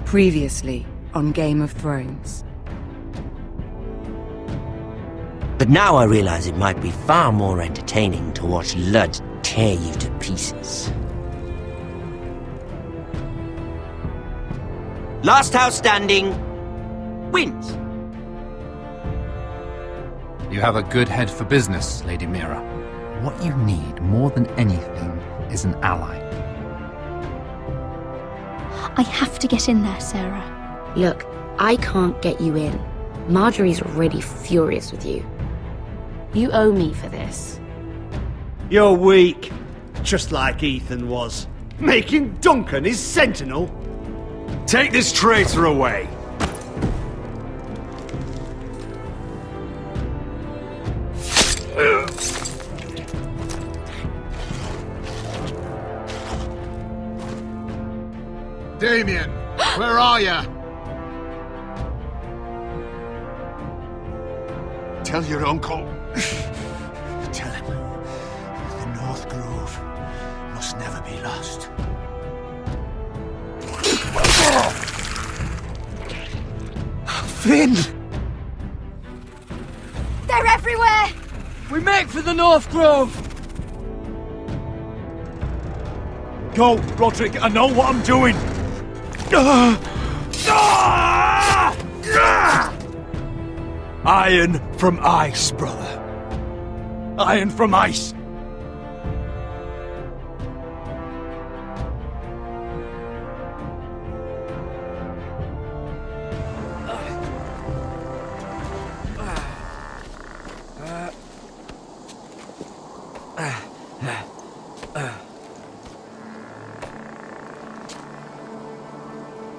Previously on Game of Thrones. But now I realize it might be far more entertaining to watch Lud tear you to pieces. Last house standing wins. You have a good head for business, Lady Mira. What you need more than anything is an ally. I have to get in there, Sarah. Look, I can't get you in. Marjorie's already furious with you. You owe me for this. You're weak. Just like Ethan was. Making Duncan his sentinel. Take this traitor away. Damien, where are you? Tell your uncle. Tell him the North Grove must never be lost. Finn! They're everywhere! We make for the North Grove! Go, Roderick, I know what I'm doing! Iron from ice, brother. Iron from ice.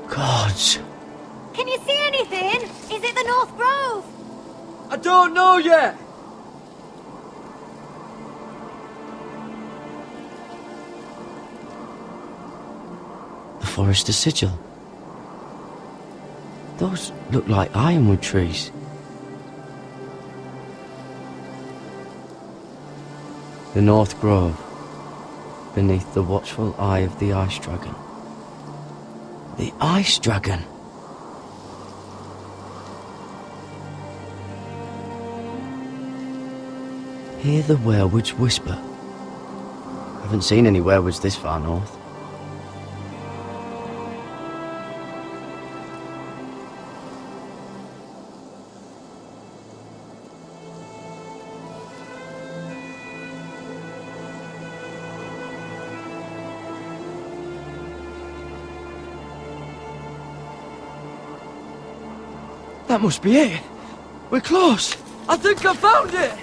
Gods. Can you see anything? Is it the North Grove? I don't know yet! The Forester Sigil. Those look like ironwood trees. The North Grove, beneath the watchful eye of the Ice Dragon. The Ice Dragon! Hear the werewolves whisper. Haven't seen any werewolves this far north. That must be it. We're close. I think I found it.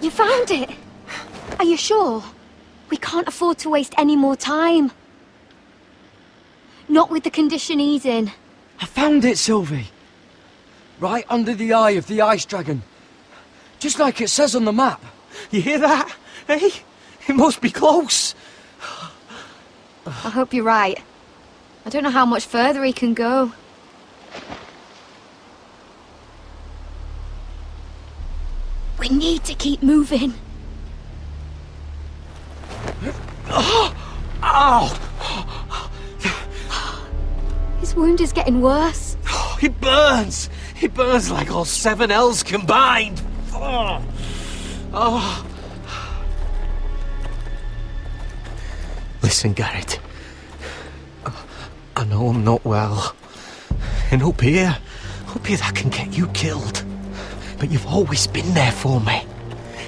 You found it? Are you sure? We can't afford to waste any more time. Not with the condition he's in. I found it, Sylvie. Right under the eye of the Ice Dragon. Just like it says on the map. You hear that? Hey? It must be close. I hope you're right. I don't know how much further he can go. We need to keep moving. Ow! His wound is getting worse. He burns! He burns like all 7 L's combined! Oh. Oh. Listen, Garrett. I know I'm not well. And up here that can get you killed. But you've always been there for me.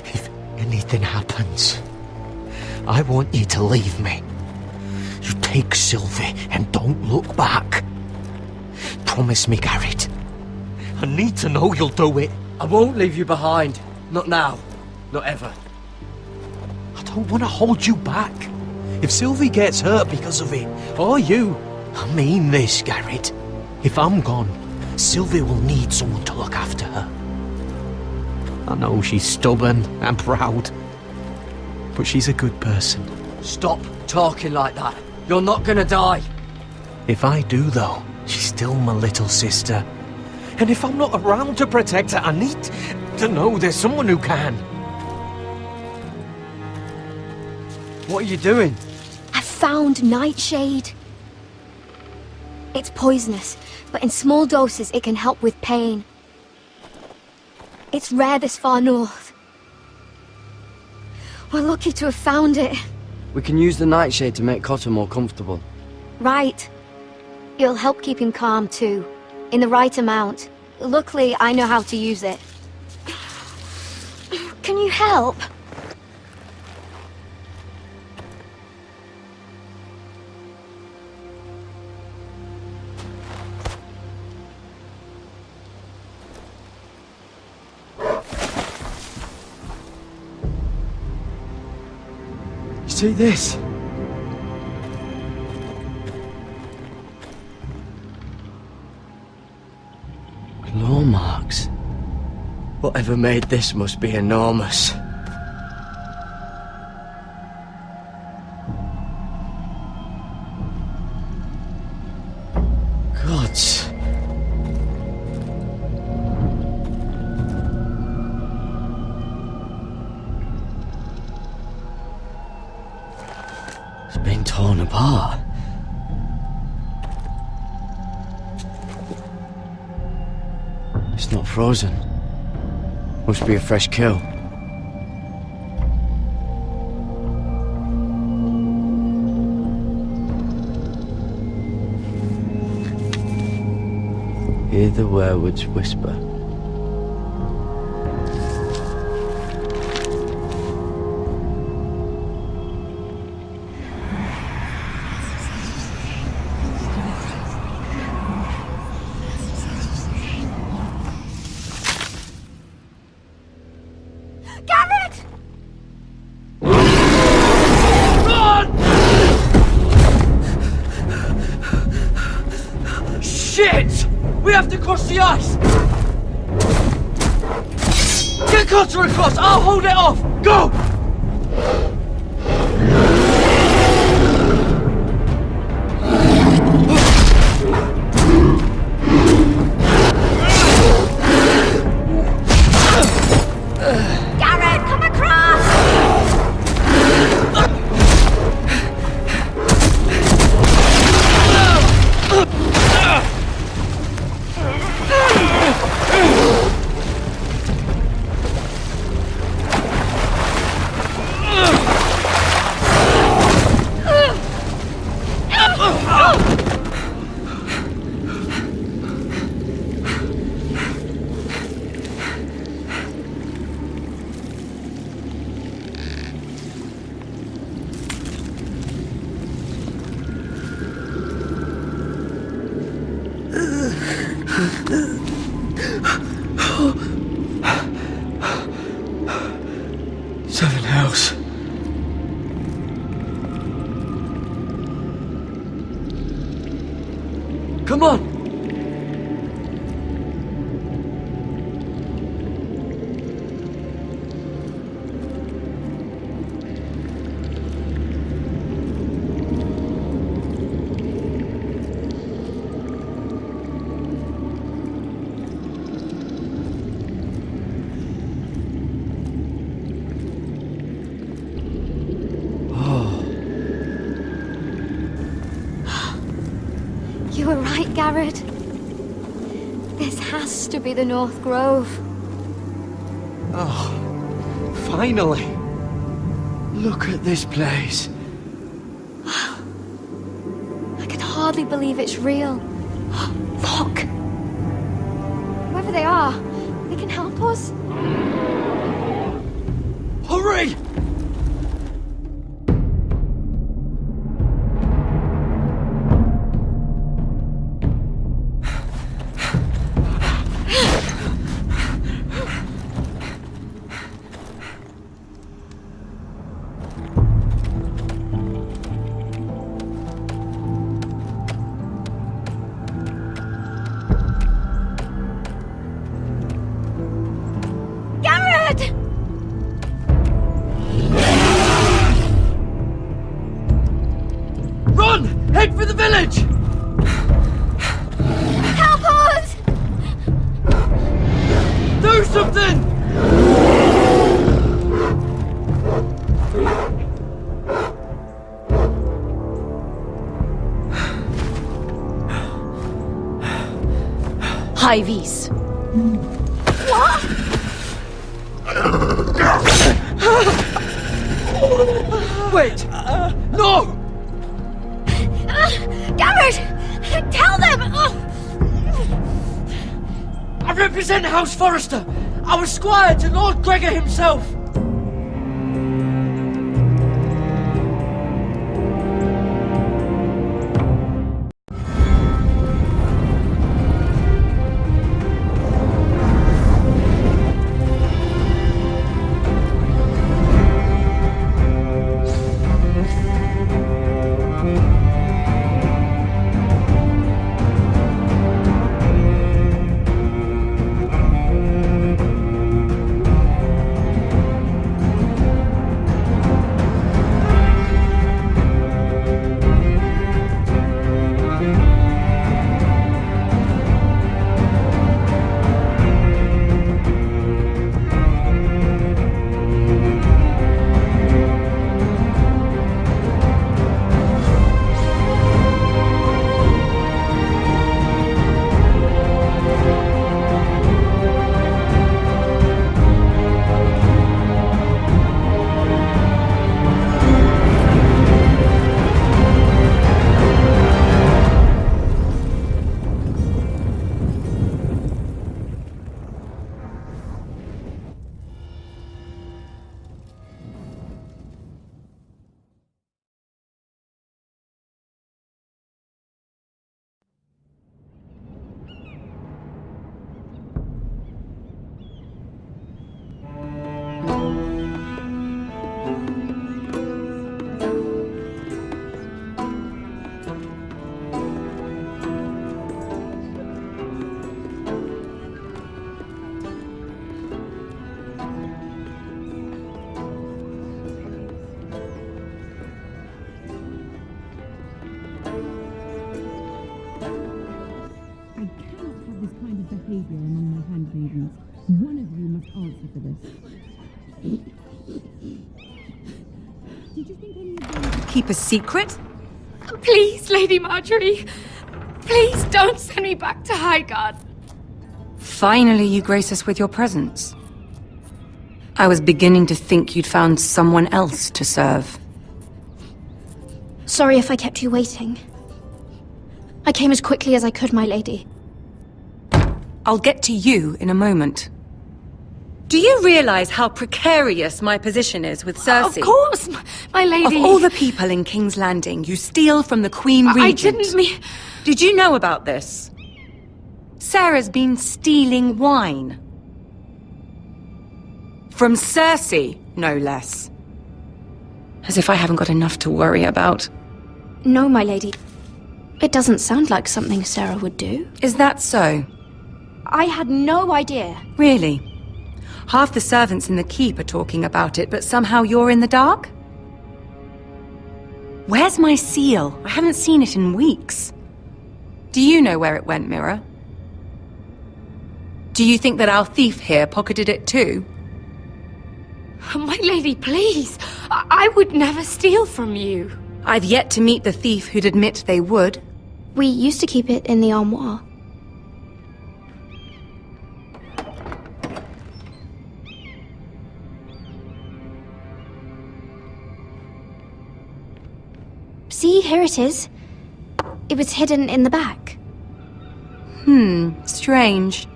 If anything happens, I want you to leave me. You take Sylvie and don't look back. Promise me, Garrett. I need to know you'll do it. I won't leave you behind. Not now. Not ever. I don't want to hold you back. If Sylvie gets hurt because of it, or you, I mean this, Garrett. If I'm gone, Sylvie will need someone to look after her. I know she's stubborn and proud, but she's a good person. Stop talking like that. You're not gonna die. If I do, though, she's still my little sister. And if I'm not around to protect her, I need to know there's someone who can. What are you doing? I found Nightshade. It's poisonous, but in small doses it can help with pain. It's rare this far north. We're lucky to have found it. We can use the nightshade to make Cotter more comfortable. Right. It'll help keep him calm too, in the right amount. Luckily, I know how to use it. Can you help? See this? Claw marks. Whatever made this must be enormous. Gods. It's been torn apart. It's not frozen. Must be a fresh kill. Hear the werewolves whisper. Garrett! Shit! We have to cross the ice! Get Cotter across! I'll hold it off! Go! Garrett, come across! Seven hells. Come on! You were right, Garrett. This has to be the North Grove. Oh, finally. Look at this place. I can hardly believe it's real. Look! Whoever they are, they can help us. Hurry! Garrett! Run! Head for the village! Help us! Do something! high vis. Wait! No! Garrett! Tell them! I represent House Forrester. I was squire to Lord Gregor himself. behavior among my handmaidens. One of you must answer for this. Did you think any of them... Keep a secret? Please, Lady Marjorie. Please don't send me back to Highgarden. Finally, you grace us with your presence. I was beginning to think you'd found someone else to serve. Sorry if I kept you waiting. I came as quickly as I could, my lady. I'll get to you in a moment. Do you realize how precarious my position is with Cersei? Of course, my lady. Of all the people in King's Landing, you steal from the Queen Regent. I didn't mean... Did you know about this? Sarah's been stealing wine. From Cersei, no less. As if I haven't got enough to worry about. No, my lady. It doesn't sound like something Sarah would do. Is that so? I had no idea. Really? Half the servants in the keep are talking about it, but somehow you're in the dark? Where's my seal? I haven't seen it in weeks. Do you know where it went, Mira? Do you think that our thief here pocketed it too? My lady, please. I would never steal from you. I've yet to meet the thief who'd admit they would. We used to keep it in the armoire. See, here it is. It was hidden in the back. Strange.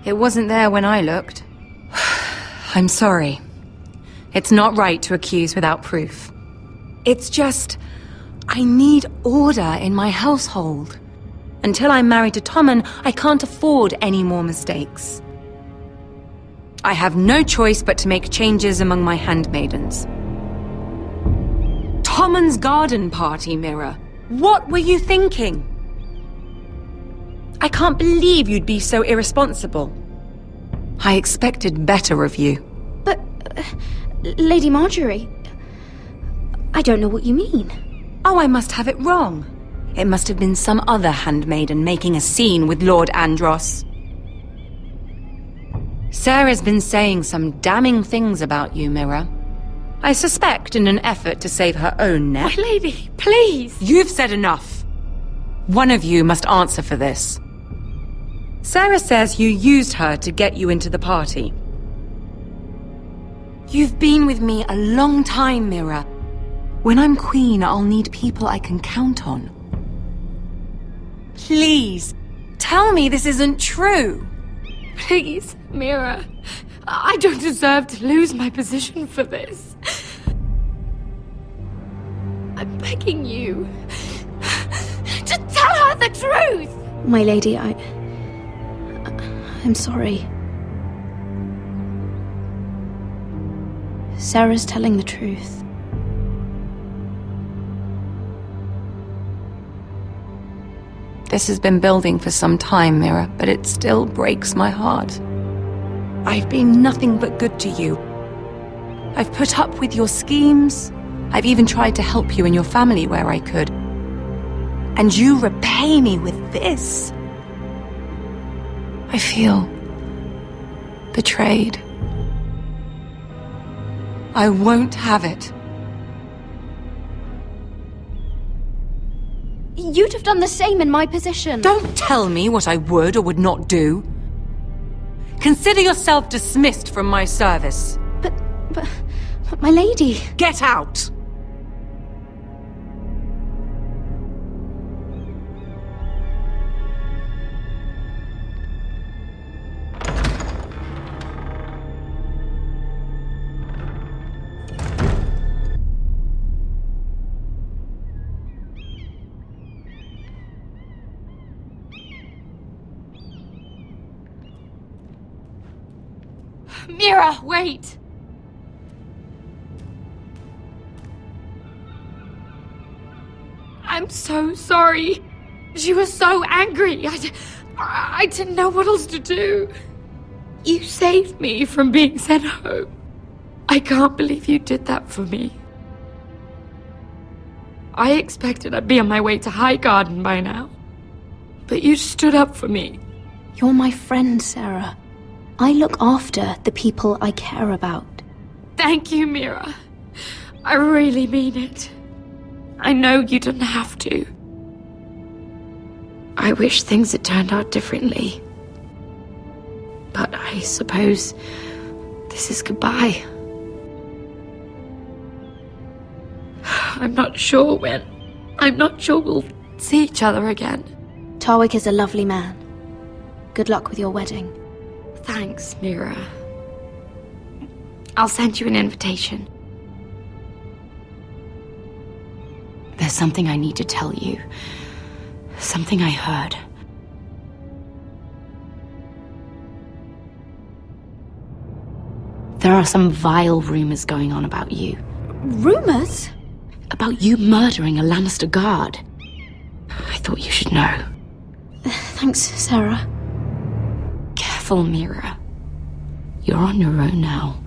It wasn't there when I looked. I'm sorry. It's not right to accuse without proof. It's just... I need order in my household. Until I'm married to Tommen, I can't afford any more mistakes. I have no choice but to make changes among my handmaidens. Tommen's garden party, Mira. What were you thinking? I can't believe you'd be so irresponsible. I expected better of you. But, Lady Marjorie, I don't know what you mean. Oh, I must have it wrong. It must have been some other handmaiden making a scene with Lord Andros. Sarah's been saying some damning things about you, Mira. I suspect in an effort to save her own neck. My lady, please. You've said enough. One of you must answer for this. Sarah says you used her to get you into the party. You've been with me a long time, Mira. When I'm queen, I'll need people I can count on. Please, tell me this isn't true. Please, Mira. I don't deserve to lose my position for this. I'm begging you. Just tell her the truth! My lady, I'm sorry. Sarah's telling the truth. This has been building for some time, Mira, but it still breaks my heart. I've been nothing but good to you. I've put up with your schemes. I've even tried to help you and your family where I could. And you repay me with this. I feel betrayed. I won't have it. You'd have done the same in my position. Don't tell me what I would or would not do. Consider yourself dismissed from my service. But my lady... Get out! Mira, wait! I'm so sorry. She was so angry. I didn't know what else to do. You saved me from being sent home. I can't believe you did that for me. I expected I'd be on my way to High Garden by now. But you stood up for me. You're my friend, Sarah. I look after the people I care about. Thank you, Mira. I really mean it. I know you didn't have to. I wish things had turned out differently. But I suppose this is goodbye. I'm not sure when. I'm not sure we'll see each other again. Tarwick is a lovely man. Good luck with your wedding. Thanks, Mira. I'll send you an invitation. There's something I need to tell you. Something I heard. There are some vile rumors going on about you. Rumors? About you murdering a Lannister guard. I thought you should know. Thanks, Sarah. Careful, Mira. You're on your own now.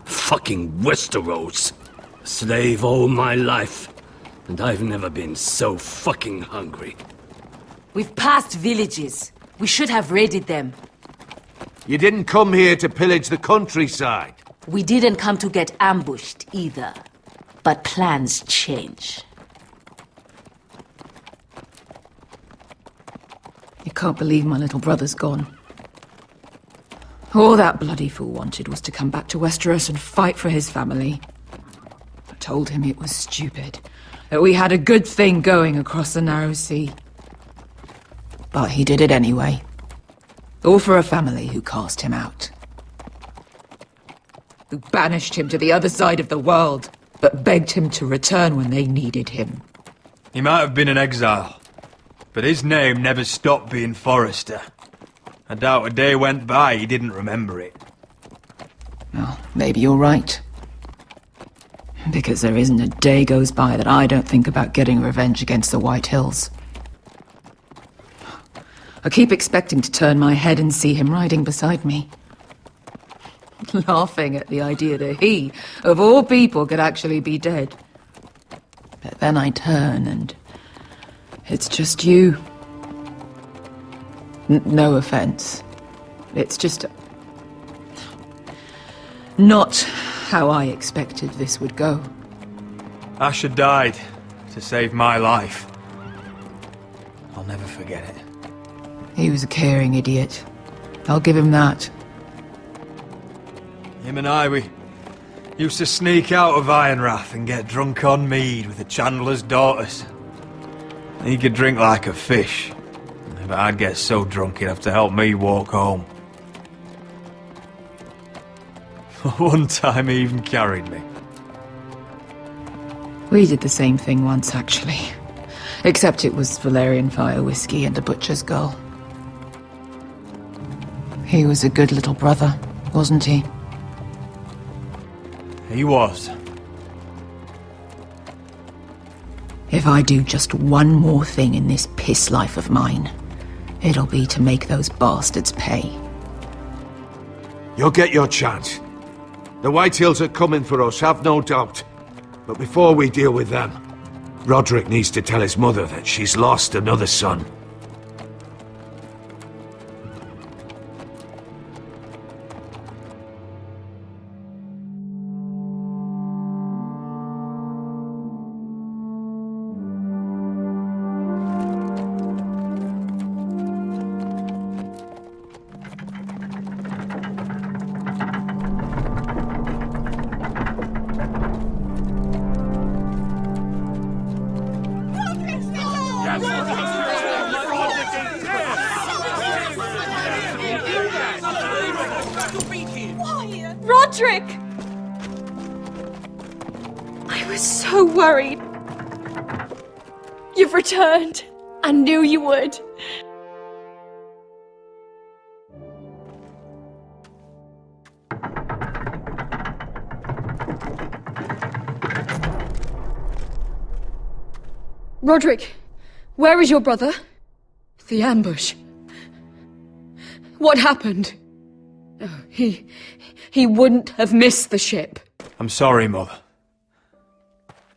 Fucking Westeros. Slave all my life, and I've never been so fucking hungry. We've passed villages. We should have raided them. You didn't come here to pillage the countryside. We didn't come to get ambushed either. But plans change. You can't believe my little brother's gone. All that bloody fool wanted was to come back to Westeros and fight for his family. I told him it was stupid, that we had a good thing going across the narrow sea. But he did it anyway. All for a family who cast him out. who banished him to the other side of the world, but begged him to return when they needed him. He might have been in exile, but his name never stopped being Forrester. I doubt a day went by he didn't remember it. Well, maybe you're right. Because there isn't a day goes by that I don't think about getting revenge against the White Hills. I keep expecting to turn my head and see him riding beside me. Laughing at the idea that he, of all people, could actually be dead. But then I turn and it's just you. No offense. It's just not how I expected this would go. Asher died to save my life. I'll never forget it. He was a caring idiot. I'll give him that. Him and I, we used to sneak out of Ironrath and get drunk on mead with the Chandler's daughters. He could drink like a fish, but I'd get so drunk he'd have to help me walk home. One time he even carried me. We did the same thing once, actually. Except it was Valerian fire whiskey and a butcher's girl. He was a good little brother, wasn't he? He was. If I do just one more thing in this piss life of mine, it'll be to make those bastards pay. You'll get your chance. The White Hills are coming for us, have no doubt. But before we deal with them, Roderick needs to tell his mother that she's lost another son. Roderick! I was so worried. You've returned. I knew you would. Roderick, where is your brother? The ambush. What happened? Oh, he wouldn't have missed the ship. I'm sorry, Mother.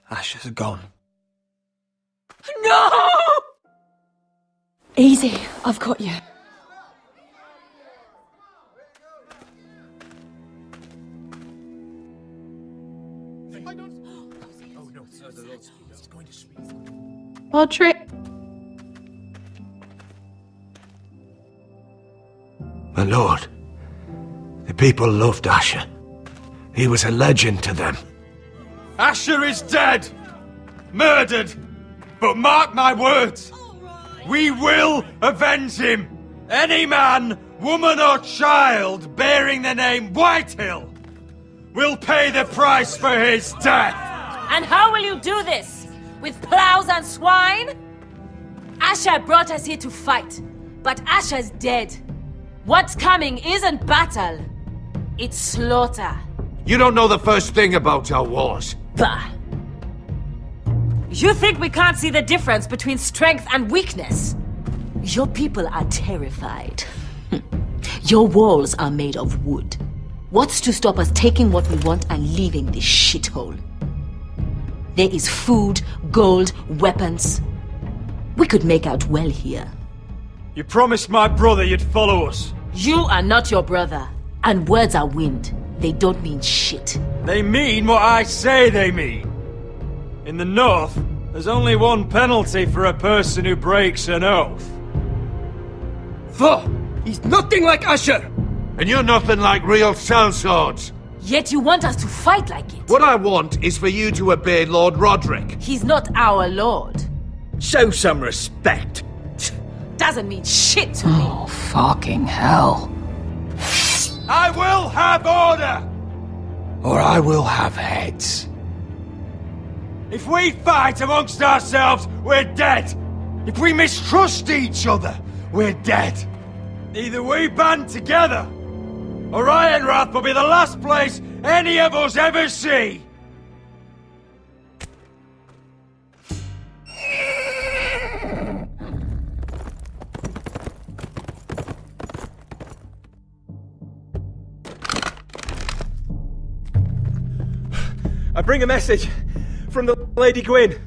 Asher's gone. No! Easy, I've got you. Roderick. My lord, the people loved Asher. He was a legend to them. Asher is dead! Murdered! But mark my words! We will avenge him! Any man, woman or child bearing the name Whitehill will pay the price for his death! And how will you do this? With plows and swine? Asher brought us here to fight, but Asher's dead. What's coming isn't battle, it's slaughter. You don't know the first thing about our wars. Bah! You think we can't see the difference between strength and weakness? Your people are terrified. Your walls are made of wood. What's to stop us taking what we want and leaving this shithole? There is food, gold, weapons. We could make out well here. You promised my brother you'd follow us. You are not your brother. And words are wind. They don't mean shit. They mean what I say they mean. In the North, there's only one penalty for a person who breaks an oath. He's nothing like Asher! And you're nothing like real sellswords. Yet you want us to fight like it. What I want is for you to obey Lord Roderick. He's not our lord. Show some respect. Doesn't mean shit to me. Oh, fucking hell. I will have order! or I will have heads. If we fight amongst ourselves, we're dead. If we mistrust each other, we're dead. Either we band together, or Ironrath will be the last place any of us ever see. I bring a message from the Lady Gwyn.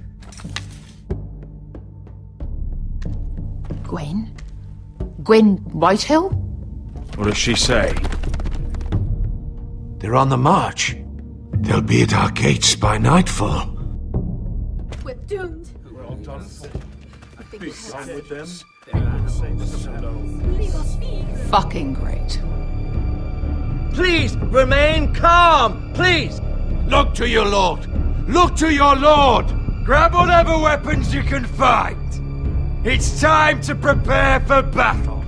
Gwyn? Gwyn Whitehill? What does she say? They're on the march. They'll be at our gates by nightfall. We're doomed. We're all done for. Big sign with them. Fucking great. Please, remain calm, please! Look to your lord! Look to your lord! Grab whatever weapons you can find. It's time to prepare for battle.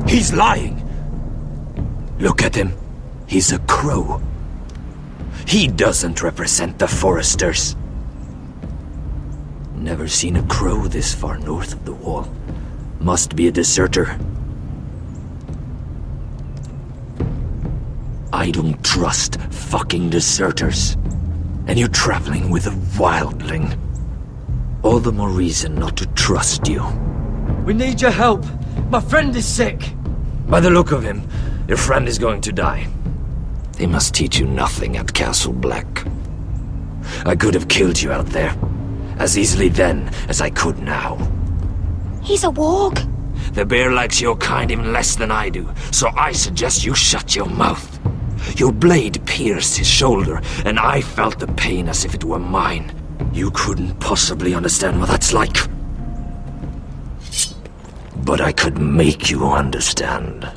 He's lying. Look at him. He's a crow. He doesn't represent the Foresters. Never seen a crow this far north of the wall. Must be a deserter. I don't trust fucking deserters. And you're traveling with a wildling. All the more reason not to trust you. We need your help. My friend is sick. By the look of him, your friend is going to die. They must teach you nothing at Castle Black. I could have killed you out there, as easily then as I could now. He's a warg. The bear likes your kind even less than I do, so I suggest you shut your mouth. Your blade pierced his shoulder, and I felt the pain as if it were mine. You couldn't possibly understand what that's like. But I could make you understand.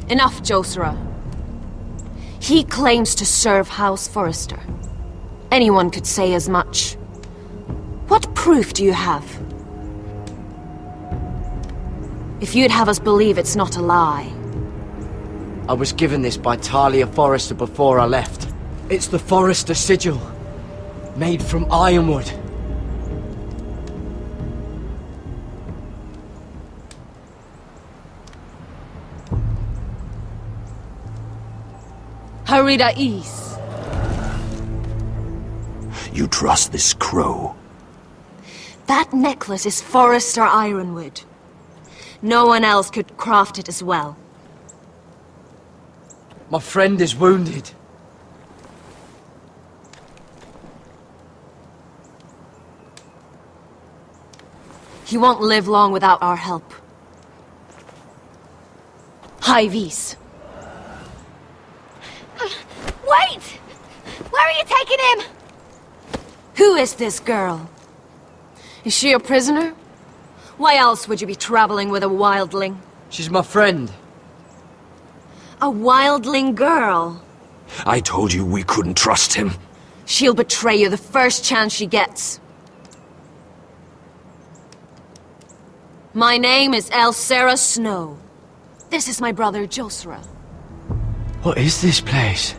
Enough, Josera. He claims to serve House Forrester. Anyone could say as much. What proof do you have? If you'd have us believe it's not a lie. I was given this by Talia Forrester before I left. It's the Forrester sigil, made from ironwood. Harida East. You trust this crow? That necklace is Forrester ironwood. No one else could craft it as well. My friend is wounded. He won't live long without our help. High Vis. Wait! Where are you taking him? Who is this girl? Is she a prisoner? Why else would you be traveling with a wildling? She's my friend. A wildling girl? I told you we couldn't trust him. She'll betray you the first chance she gets. My name is Elsera Snow. This is my brother Josera. What is this place?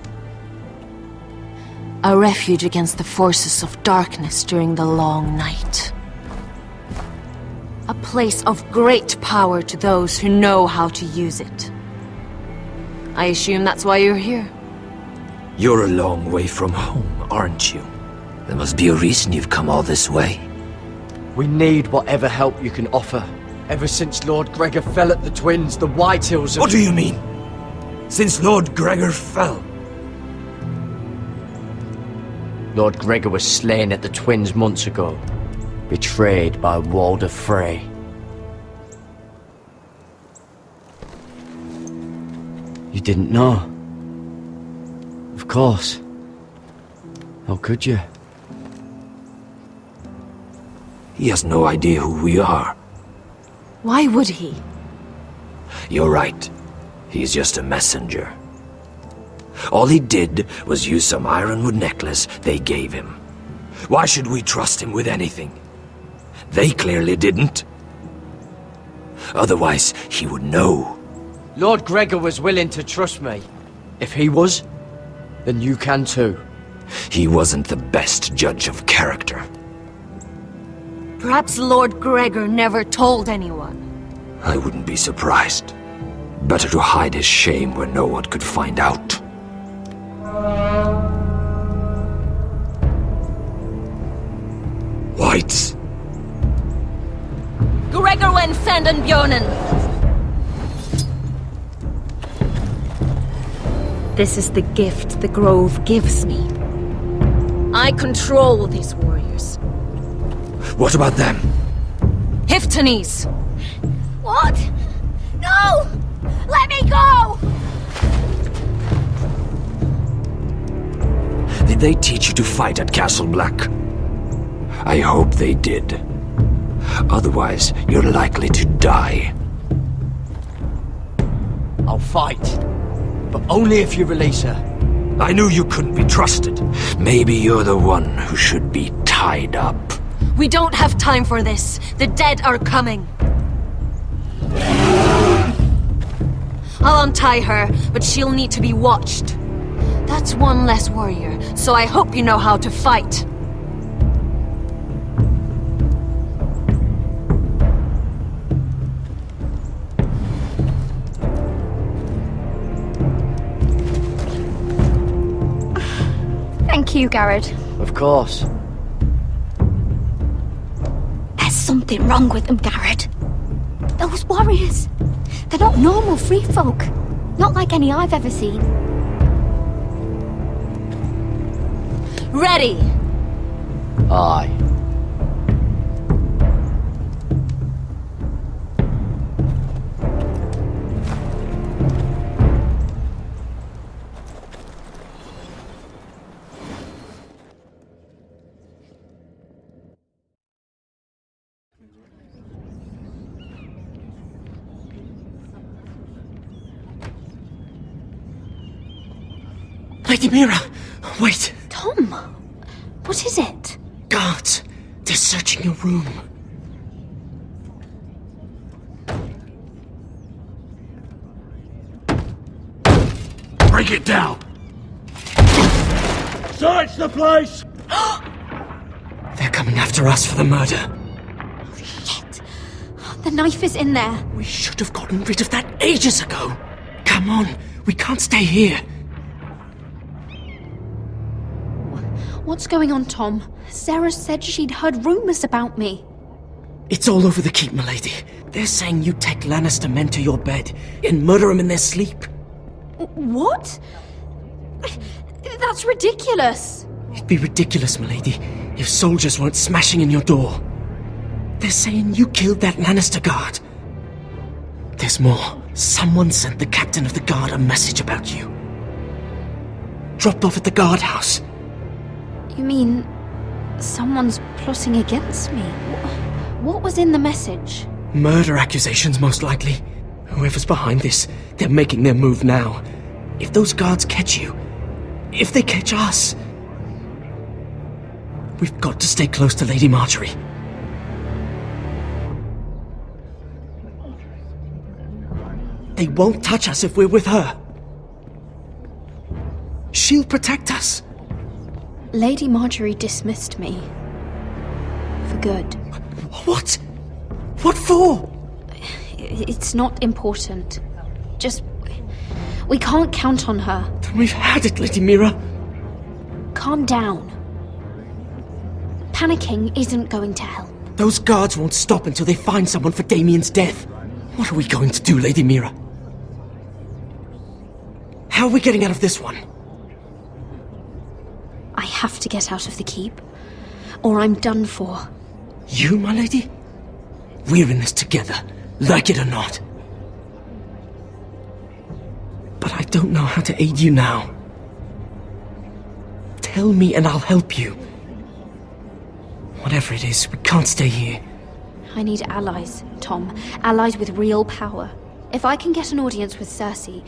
A refuge against the forces of darkness during the long night. A place of great power to those who know how to use it. I assume that's why you're here. You're a long way from home, aren't you? There must be a reason you've come all this way. We need whatever help you can offer. Ever since Lord Gregor fell at the Twins, the Whitehills have... What do you mean? Since Lord Gregor fell? Lord Gregor was slain at the Twins months ago. Betrayed by Walder Frey. You didn't know? Of course. How could you? He has no idea who we are. Why would he? You're right. He's just a messenger. All he did was use some ironwood necklace they gave him. Why should we trust him with anything? They clearly didn't. Otherwise, he would know. Lord Gregor was willing to trust me. If he was, then you can too. He wasn't the best judge of character. Perhaps Lord Gregor never told anyone. I wouldn't be surprised. Better to hide his shame where no one could find out. Whites. Gregor wen fanden björnen. This is the gift the Grove gives me. I control these warriors. What about them? Hiftanes! What? No! Let me go! Did they teach you to fight at Castle Black? I hope they did. Otherwise, you're likely to die. I'll fight. But only if you release her. I knew you couldn't be trusted. Maybe you're the one who should be tied up. We don't have time for this. The dead are coming. I'll untie her, but she'll need to be watched. That's one less warrior, so I hope you know how to fight. Thank you, Garrett. Of course. There's something wrong with them, Garrett. Those warriors. They're not normal free folk. Not like any I've ever seen. Ready! Aye. Lady Mira, wait. Tom, what is it? Guards, they're searching your room. Break it down! Search the place! They're coming after us for the murder. Shit. The knife is in there. We should have gotten rid of that ages ago. Come on, we can't stay here. What's going on, Tom? Sarah said she'd heard rumors about me. It's all over the keep, milady. They're saying you take Lannister men to your bed and murder them in their sleep. What? That's ridiculous. It'd be ridiculous, milady, if soldiers weren't smashing in your door. They're saying you killed that Lannister guard. There's more. Someone sent the captain of the guard a message about you. Dropped off at the guardhouse. You mean someone's plotting against me? What was in the message? Murder accusations, most likely. Whoever's behind this, they're making their move now. If those guards catch you, if they catch us, we've got to stay close to Lady Marjorie. They won't touch us if we're with her. She'll protect us. Lady Marjorie dismissed me. For good. What? What for? It's not important. Just... we can't count on her. Then we've had it, Lady Mira. Calm down. Panicking isn't going to help. Those guards won't stop until they find someone for Damien's death. What are we going to do, Lady Mira? How are we getting out of this one? I have to get out of the keep, or I'm done for. You, my lady? We're in this together, like it or not. But I don't know how to aid you now. Tell me and I'll help you. Whatever it is, we can't stay here. I need allies, Tom. Allies with real power. If I can get an audience with Cersei,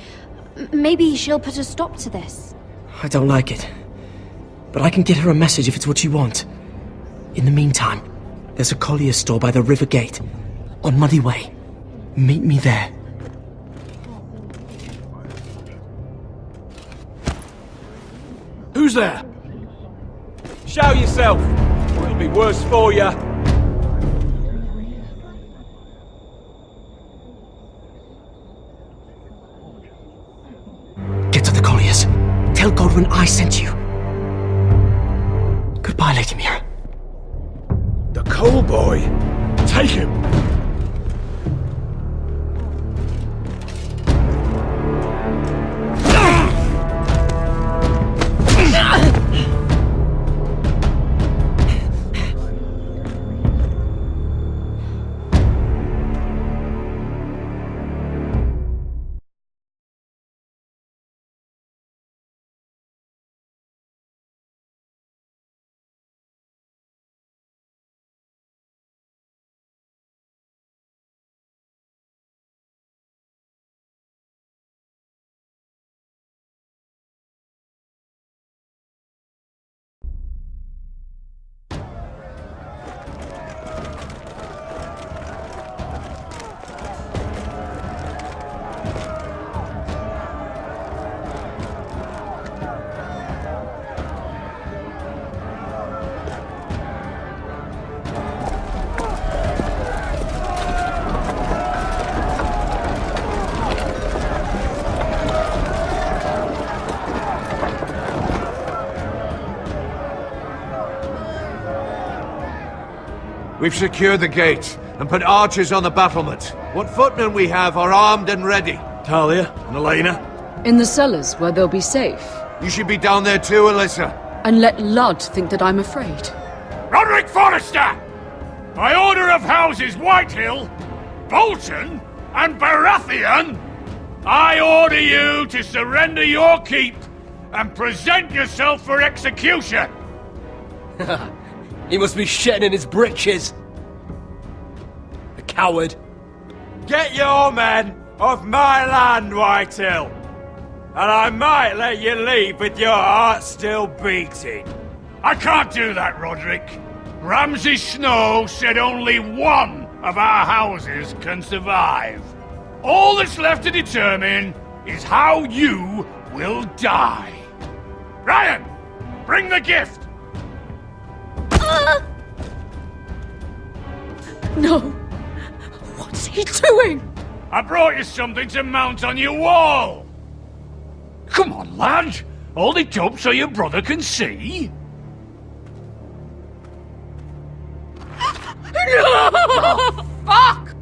maybe she'll put a stop to this. I don't like it. But I can get her a message if it's what you want. In the meantime, there's a collier's store by the river gate. On Muddy Way. Meet me there. Who's there? Show yourself, or it'll be worse for you. Get to the colliers. Tell Godwin I sent you. Goodbye, Lady Mira. The coal boy. Take him. We've secured the gate and put archers on the battlement. What footmen we have are armed and ready. Talia and Elena? In the cellars, where they'll be safe. You should be down there too, Alyssa. And let Ludd think that I'm afraid. Roderick Forrester! By order of Houses Whitehill, Bolton, and Baratheon, I order you to surrender your keep and present yourself for execution! He must be shitting in his britches. A coward. Get your men off my land, Whitehill! And I might let you leave with your heart still beating. I can't do that, Roderick. Ramsay Snow said only one of our houses can survive. All that's left to determine is how you will die. Ryan, bring the gift! No! What's he doing? I brought you something to mount on your wall! Come on, lad! Hold it up so your brother can see! No! Fuck!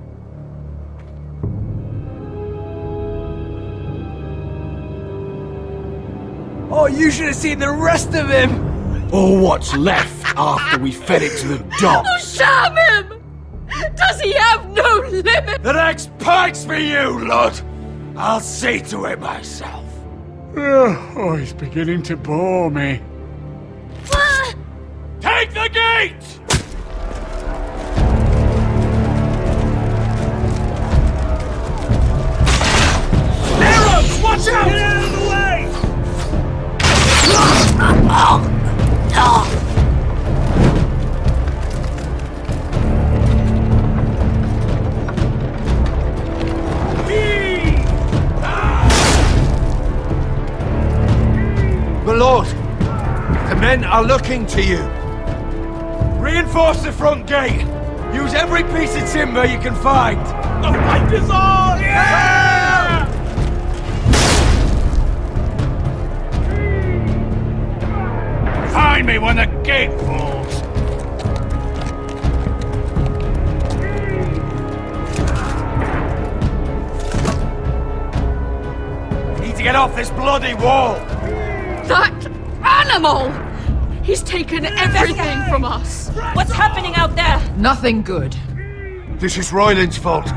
Oh, you should have seen the rest of him! Or what's left after we fed it to the dogs. Oh, damn him! Does he have no limit? The next pike's for you, Lud! I'll see to it myself. Oh, he's beginning to bore me. Take the gate! Arrows! Watch out! Get out of the way! My lord, the men are looking to you. Reinforce the front gate. Use every piece of timber you can find. The fight is on! Yeah! Find me when the gate falls. Need to get off this bloody wall. That animal! He's taken everything from us. What's happening out there? Nothing good. This is Royland's fault.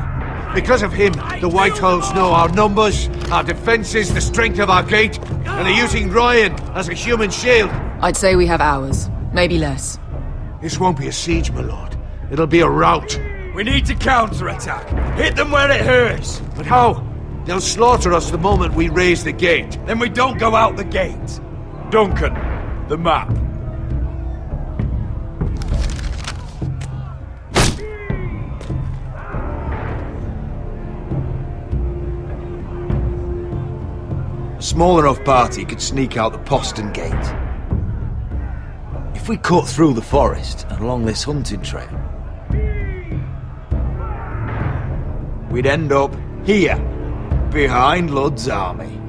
Because of him, the Whitehills know our numbers, our defences, the strength of our gate, and they're using Ryan as a human shield. I'd say we have hours, maybe less. This won't be a siege, my lord. It'll be a rout. We need to counterattack. Hit them where it hurts. But how? They'll slaughter us the moment we raise the gate. Then we don't go out the gate. Duncan, the map. A small enough party could sneak out the postern gate. If we cut through the forest and along this hunting trail, we'd end up here, behind Lud's army.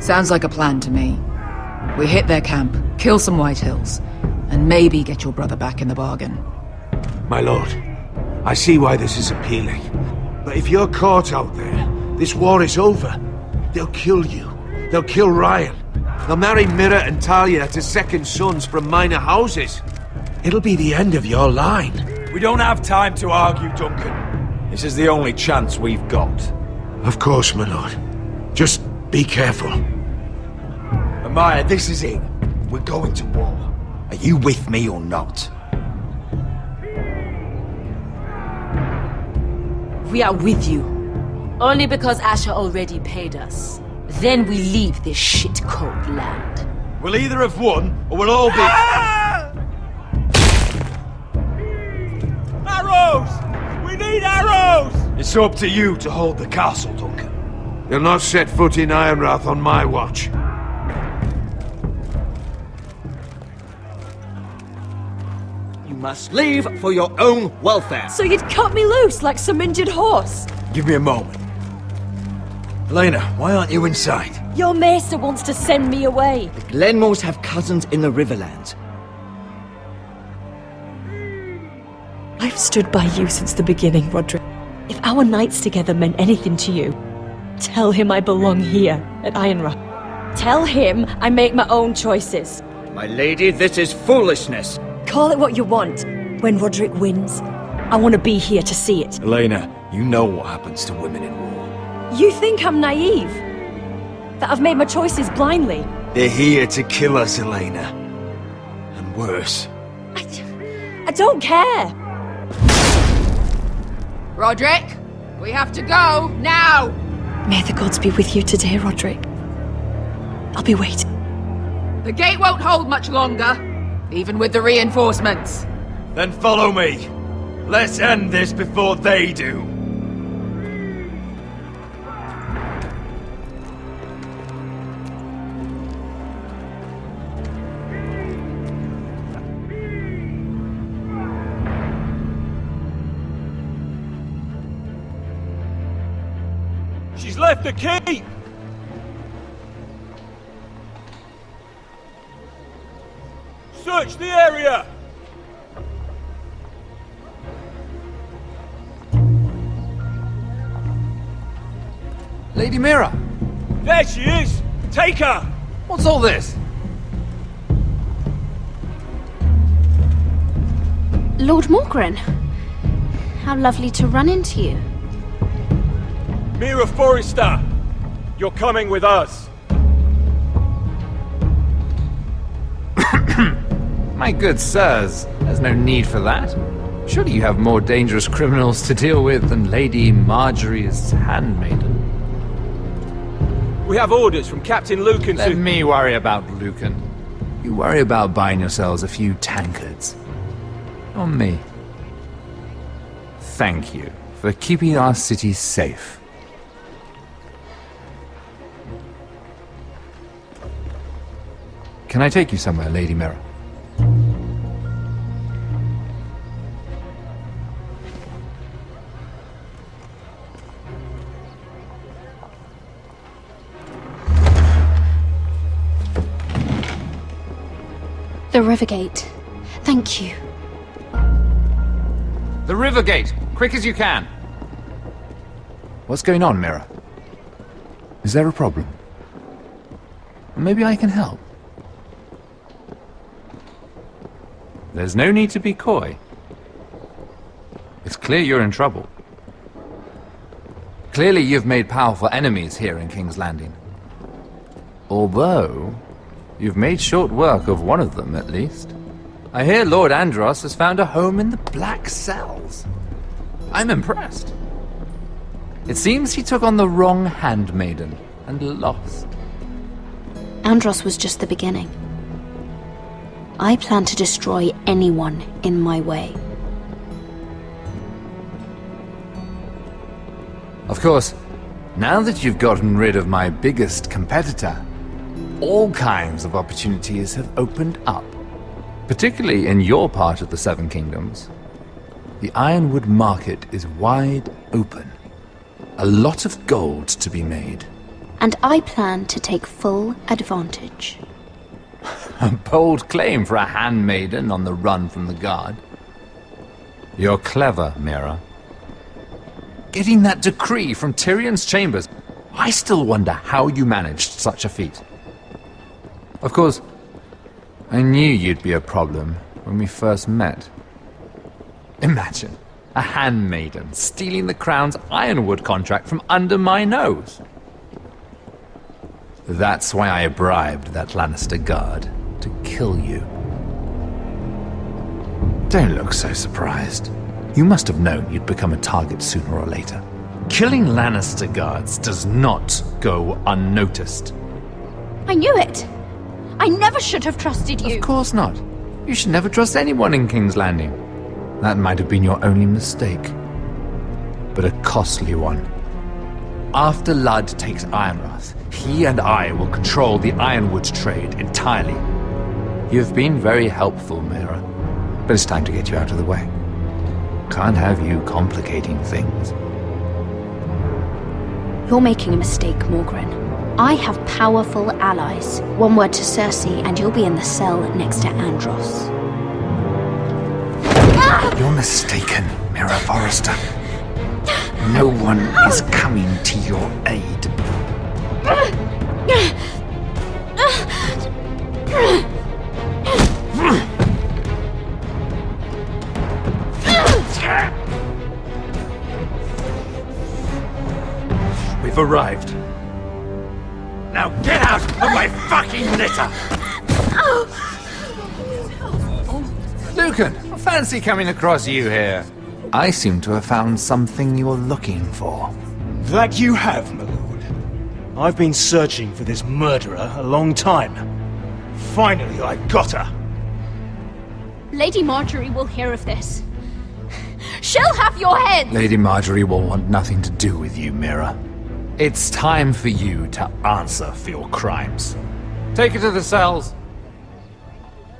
Sounds like a plan to me. We hit their camp, kill some White Hills, and maybe get your brother back in the bargain. My lord, I see why this is appealing. But if you're caught out there, this war is over. They'll kill you. They'll kill Ryan. They'll marry Mira and Talia to second sons from minor houses. It'll be the end of your line. We don't have time to argue, Duncan. This is the only chance we've got. Of course, my lord. Just be careful. Amaya, this is it. We're going to war. Are you with me or not? We are with you. Only because Asher already paid us. Then we leave this shit-cold land. We'll either have won, or we'll all be... Arrows! We need arrows! It's up to you to hold the castle, Duncan. They'll not set foot in Ironrath on my watch. You must leave for your own welfare. So you'd cut me loose like some injured horse? Give me a moment. Elena, why aren't you inside? Your maester wants to send me away. The Glenmores have cousins in the Riverlands. I've stood by you since the beginning, Roderick. If our nights together meant anything to you, tell him I belong here at Ironrath. Tell him I make my own choices. My lady, this is foolishness. Call it what you want. When Roderick wins, I want to be here to see it. Elena, you know what happens to women in war. You think I'm naive? That I've made my choices blindly? They're here to kill us, Elena. And worse. I don't care. Roderick, we have to go, now! May the gods be with you today, Roderick. I'll be waiting. The gate won't hold much longer, even with the reinforcements. Then follow me. Let's end this before they do. She's left the keep! Search the area! Lady Mira! There she is! Take her! What's all this? Lord Morgren. How lovely to run into you. Mira Forrester! You're coming with us. My good sirs, there's no need for that. Surely you have more dangerous criminals to deal with than Lady Marjorie's handmaiden. We have orders from Captain Lucan to... Let me worry about Lucan. You worry about buying yourselves a few tankards. On me. Thank you for keeping our city safe. Can I take you somewhere, Lady Mira? The Rivergate. Thank you. The Rivergate! Quick as you can! What's going on, Mira? Is there a problem? Maybe I can help. There's no need to be coy. It's clear you're in trouble. Clearly you've made powerful enemies here in King's Landing. Although, You've made short work of one of them, at least. I hear Lord Andros has found a home in the Black Cells. I'm impressed. It seems he took on the wrong handmaiden and lost. Andros was just the beginning. I plan to destroy anyone in my way. Of course, now that you've gotten rid of my biggest competitor, all kinds of opportunities have opened up. Particularly in your part of the Seven Kingdoms. The Ironwood market is wide open. A lot of gold to be made. And I plan to take full advantage. A bold claim for a handmaiden on the run from the guard. You're clever, Mira. Getting that decree from Tyrion's chambers, I still wonder how you managed such a feat. Of course, I knew you'd be a problem when we first met. Imagine a handmaiden stealing the Crown's Ironwood contract from under my nose. That's why I bribed that Lannister guard to kill you. Don't look so surprised. You must have known you'd become a target sooner or later. Killing Lannister guards does not go unnoticed. I knew it! I never should have trusted you! Of course not. You should never trust anyone in King's Landing. That might have been your only mistake. But a costly one. After Ludd takes Ironrath, he and I will control the Ironwood trade entirely. You've been very helpful, Mira. But it's time to get you out of the way. Can't have you complicating things. You're making a mistake, Morgren. I have powerful allies. One word to Cersei and you'll be in the cell next to Andros. You're mistaken, Mira Forrester. No one is coming to your aid. We've arrived. Now get out of my fucking litter! Lucan, fancy coming across you here. I seem to have found something you're looking for. That you have, my lord. I've been searching for this murderer a long time. Finally, I got her. Lady Marjorie will hear of this. She'll have your head! Lady Marjorie will want nothing to do with you, Mira. It's time for you to answer for your crimes. Take her to the cells.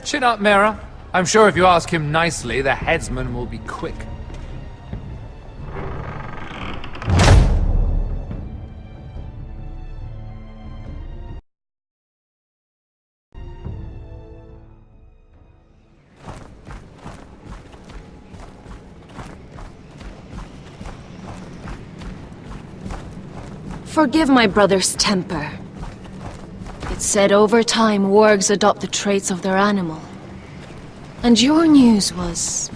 Chin up, Mira. I'm sure if you ask him nicely, the headsman will be quick. Forgive my brother's temper. It's said over time wargs adopt the traits of their animal. And your news was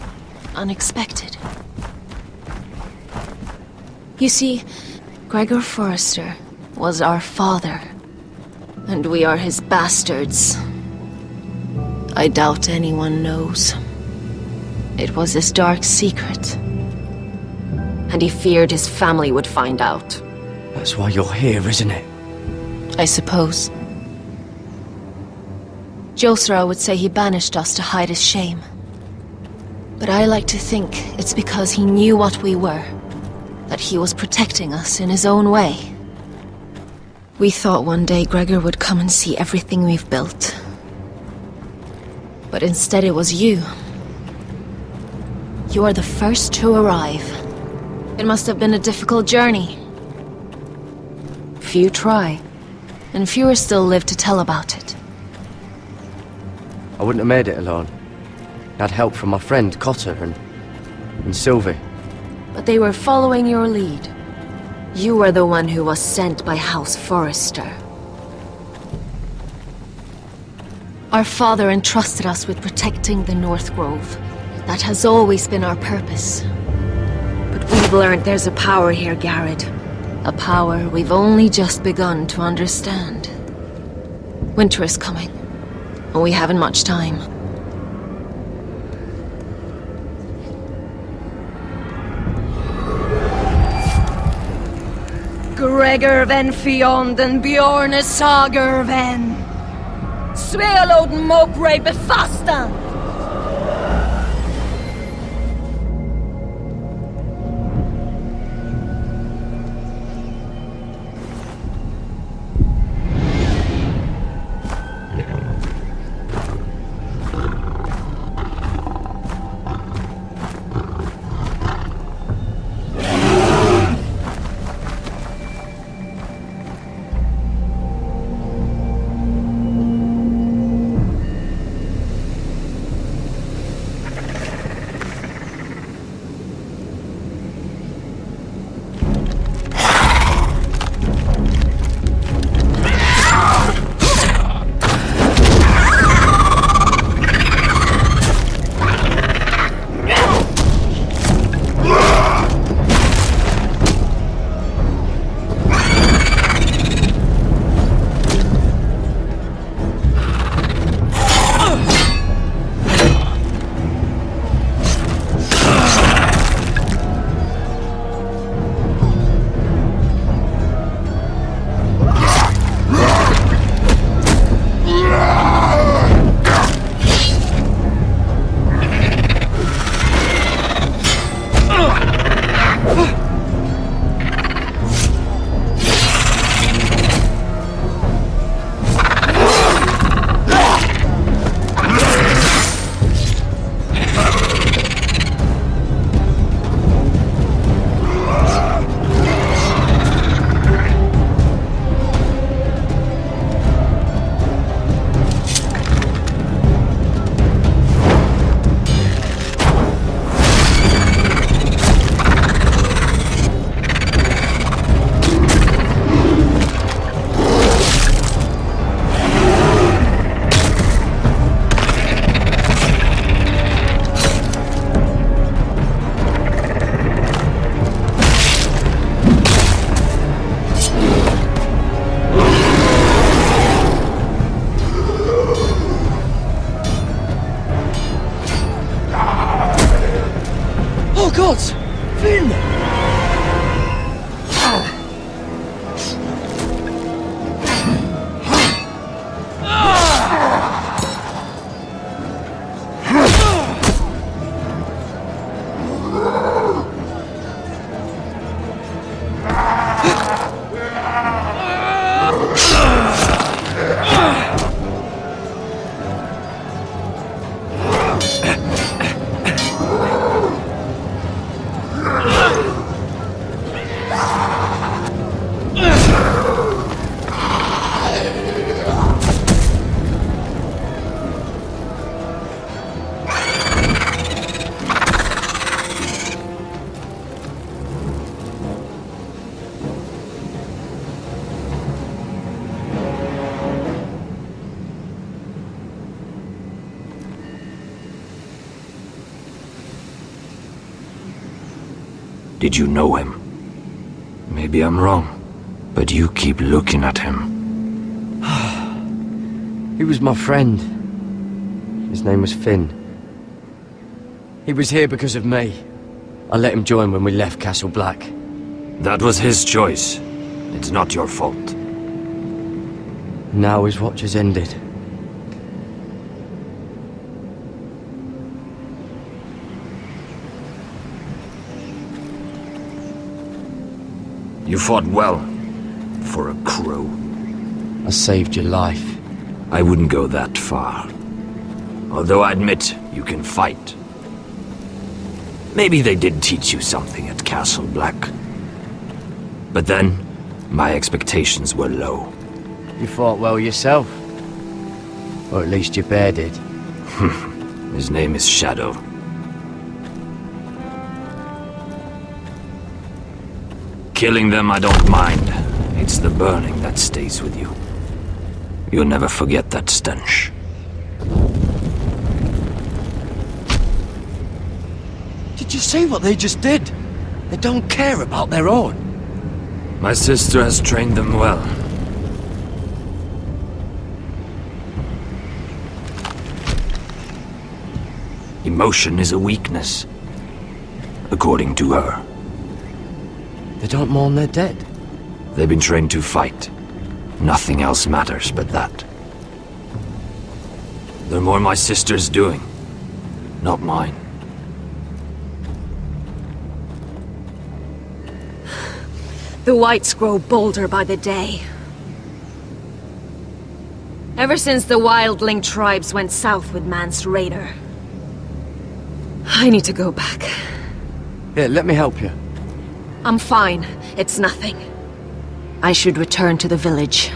unexpected. You see, Gregor Forrester was our father, and we are his bastards. I doubt anyone knows. It was his dark secret, and he feared his family would find out. That's why you're here, isn't it? I suppose. Josra would say he banished us to hide his shame. But I like to think it's because he knew what we were, that he was protecting us in his own way. We thought one day Gregor would come and see everything we've built. But instead it was you. You are the first to arrive. It must have been a difficult journey. Few try, and fewer still live to tell about it. I wouldn't have made it alone. I had help from my friend Cotter and Sylvie. But they were following your lead. You were the one who was sent by House Forrester. Our father entrusted us with protecting the North Grove. That has always been our purpose. But we've learned there's a power here, Garrett. A power we've only just begun to understand. Winter is coming. We haven't much time. Gregor ven Fionden Bjorne Sager ven Svealoden Mopre Befastan. gods! Finn! Did you know him? Maybe I'm wrong, but you keep looking at him. He was my friend. His name was Finn. He was here because of me. I let him join when we left Castle Black. That was his choice. It's not your fault. Now his watch has ended. You fought well, for a crow. I saved your life. I wouldn't go that far. Although I admit, you can fight. Maybe they did teach you something at Castle Black. But then, my expectations were low. You fought well yourself. Or at least your bear did. His name is Shadow. Killing them I don't mind. It's the burning that stays with you. You'll never forget that stench. Did you see what they just did? They don't care about their own. My sister has trained them well. Emotion is a weakness, according to her. They don't mourn their dead. They've been trained to fight. Nothing else matters but that. They're more my sister's doing, not mine. The whites grow bolder by the day. Ever since the wildling tribes went south with Mance Raider. I need to go back. Here, let me help you. I'm fine. It's nothing. I should return to the village.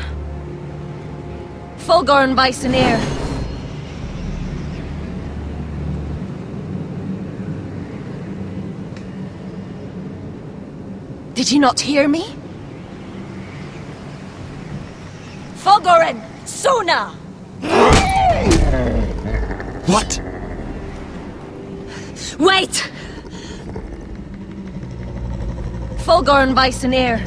Fulgor and Bisoneer. Did you not hear me? Fulgorin! Suna! What? Wait! Fulgor and Bisoneer.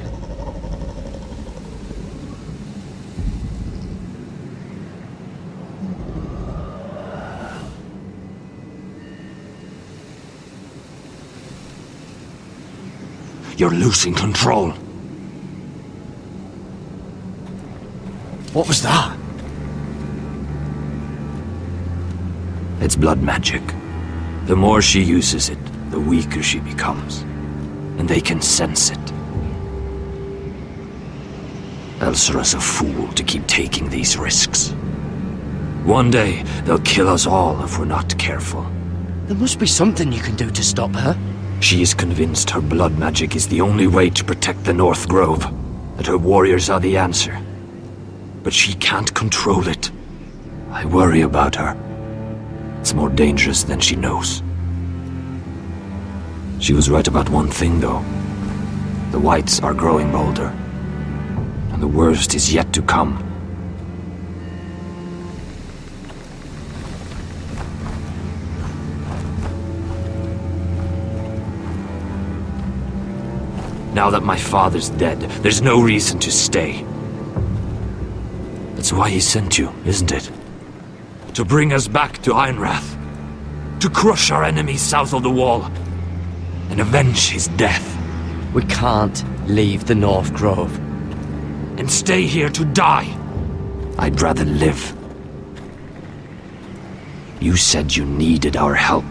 You're losing control. What was that? It's blood magic. The more she uses it, the weaker she becomes. And they can sense it. Elsera's a fool to keep taking these risks. One day, they'll kill us all if we're not careful. There must be something you can do to stop her. She is convinced her blood magic is the only way to protect the North Grove, that her warriors are the answer. But she can't control it. I worry about her. It's more dangerous than she knows. She was right about one thing, though. The whites are growing bolder. And the worst is yet to come. Now that my father's dead, there's no reason to stay. That's why he sent you, isn't it? To bring us back to Ironrath. To crush our enemies south of the wall. And avenge his death. We can't leave the North Grove. And stay here to die. I'd rather live. You said you needed our help.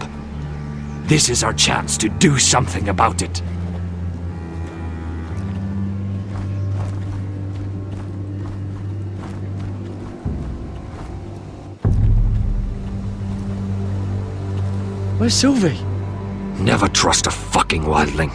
This is our chance to do something about it. Where's Sylvie? Never trust a fucking wildling.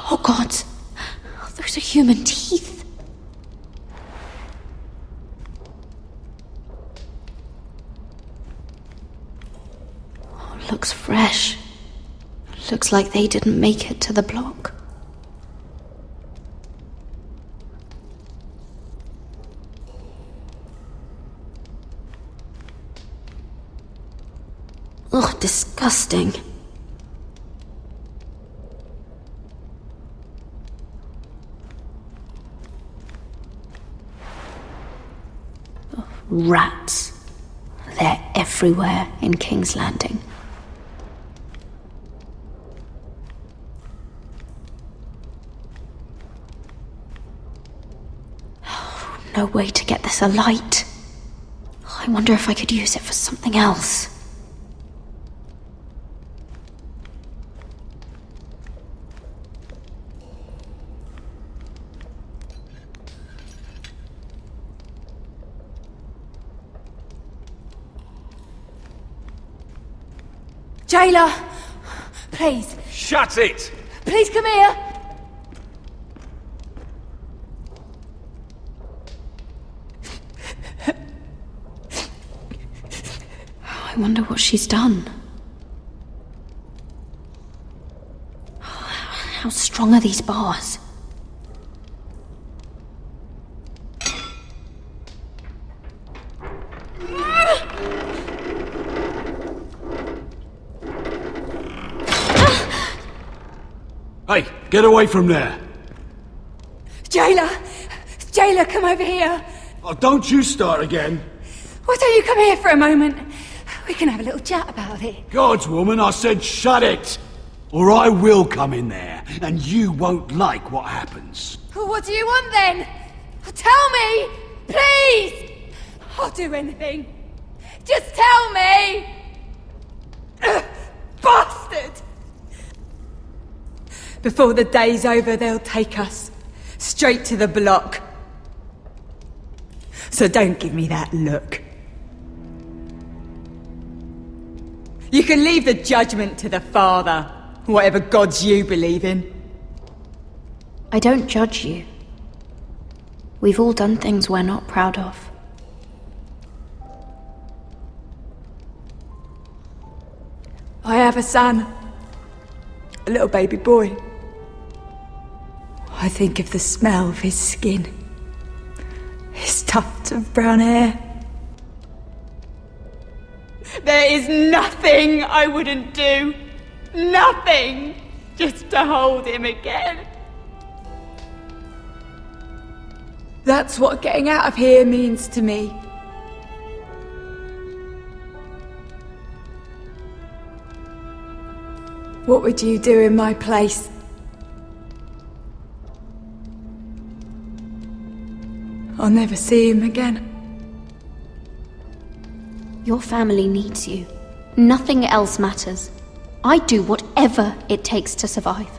Oh God, those are human teeth. Oh, looks fresh. Looks like they didn't make it to the block. Ugh, disgusting. Rats. They're everywhere in King's Landing. No way to get this alight. I wonder if I could use it for something else. Jailer! Please. Shut it! Please come here! I wonder what she's done. How strong are these bars? Hey, get away from there! Jailer! Jailer, come over here! Oh, don't you start again! Why don't you come here for a moment? We can have a little chat about it. God's woman, I said shut it! Or I will come in there, and you won't like what happens. Well, what do you want then? Tell me! Please! I'll do anything. Just tell me! Bastard! Before the day's over, they'll take us straight to the block. So don't give me that look. You can leave the judgment to the Father, whatever gods you believe in. I don't judge you. We've all done things we're not proud of. I have a son. A little baby boy. I think of the smell of his skin. His tufts of brown hair. There is nothing I wouldn't do. Nothing! Just to hold him again. That's what getting out of here means to me. What would you do in my place? I'll never see him again. Your family needs you. Nothing else matters. I'd do whatever it takes to survive.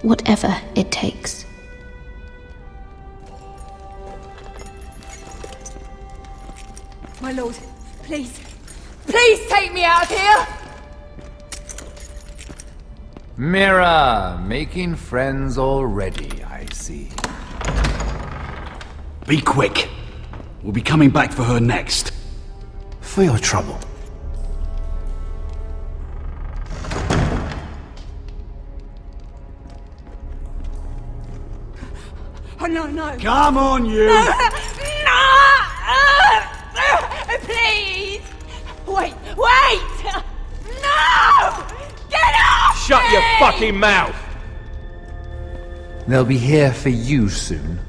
Whatever it takes. My lord, please. Please take me out of here! Mira, making friends already, I see. Be quick. We'll be coming back for her next. For your trouble. Oh, no, no. Come on, you! No! Please! Wait! Wait! No! Get off! Shut your fucking mouth! They'll be here for you soon.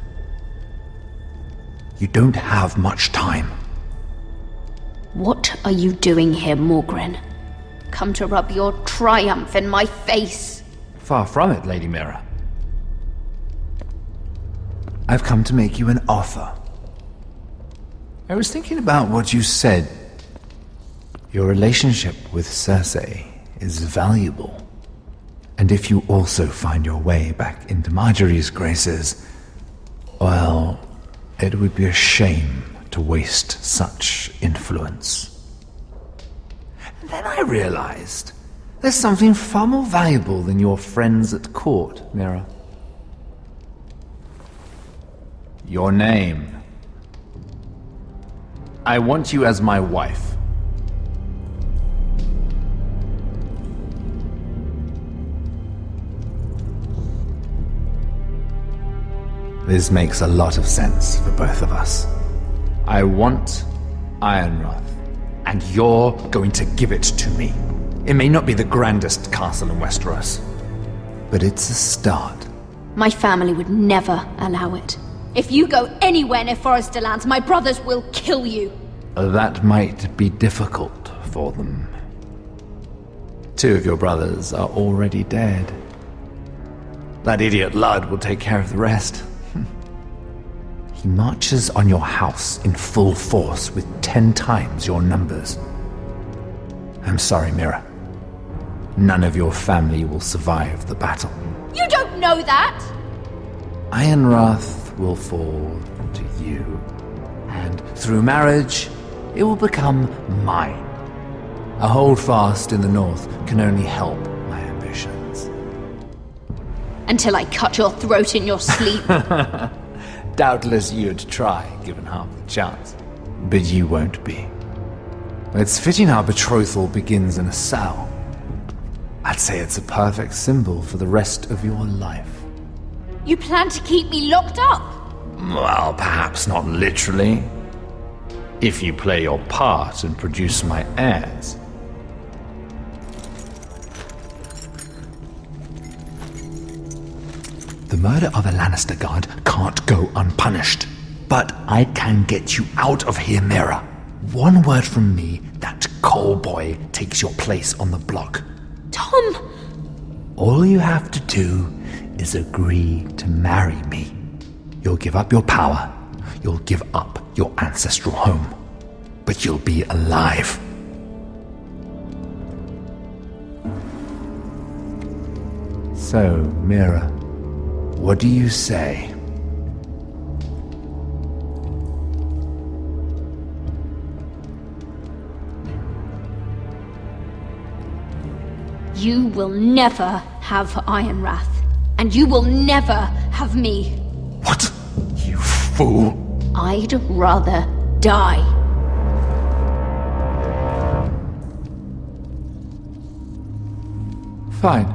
You don't have much time. What are you doing here, Morgren? Come to rub your triumph in my face. Far from it, Lady Mira. I've come to make you an offer. I was thinking about what you said. Your relationship with Cersei is valuable. And if you also find your way back into Marjorie's graces, well, it would be a shame to waste such influence. And then I realized there's something far more valuable than your friends at court, Mira. Your name. I want you as my wife. This makes a lot of sense for both of us. I want Ironrath, and you're going to give it to me. It may not be the grandest castle in Westeros, but it's a start. My family would never allow it. If you go anywhere near Forrester Lands, my brothers will kill you. That might be difficult for them. 2 of your brothers are already dead. That idiot Ludd will take care of the rest. He marches on your house in full force with 10 times your numbers. I'm sorry, Mira. None of your family will survive the battle. You don't know that! Ironrath will fall to you, and through marriage, it will become mine. A holdfast in the north can only help my ambitions. Until I cut your throat in your sleep. Doubtless you'd try, given half the chance. But you won't be. It's fitting our betrothal begins in a cell. I'd say it's a perfect symbol for the rest of your life. You plan to keep me locked up? Well, perhaps not literally. If you play your part and produce my heirs. The murder of a Lannister guard can't go unpunished. But I can get you out of here, Mira. One word from me, that coal boy takes your place on the block. Tom! All you have to do is agree to marry me. You'll give up your power. You'll give up your ancestral home. But you'll be alive. So, Mira, what do you say? You will never have Ironwrath, and you will never have me. What? You fool! I'd rather die. Fine.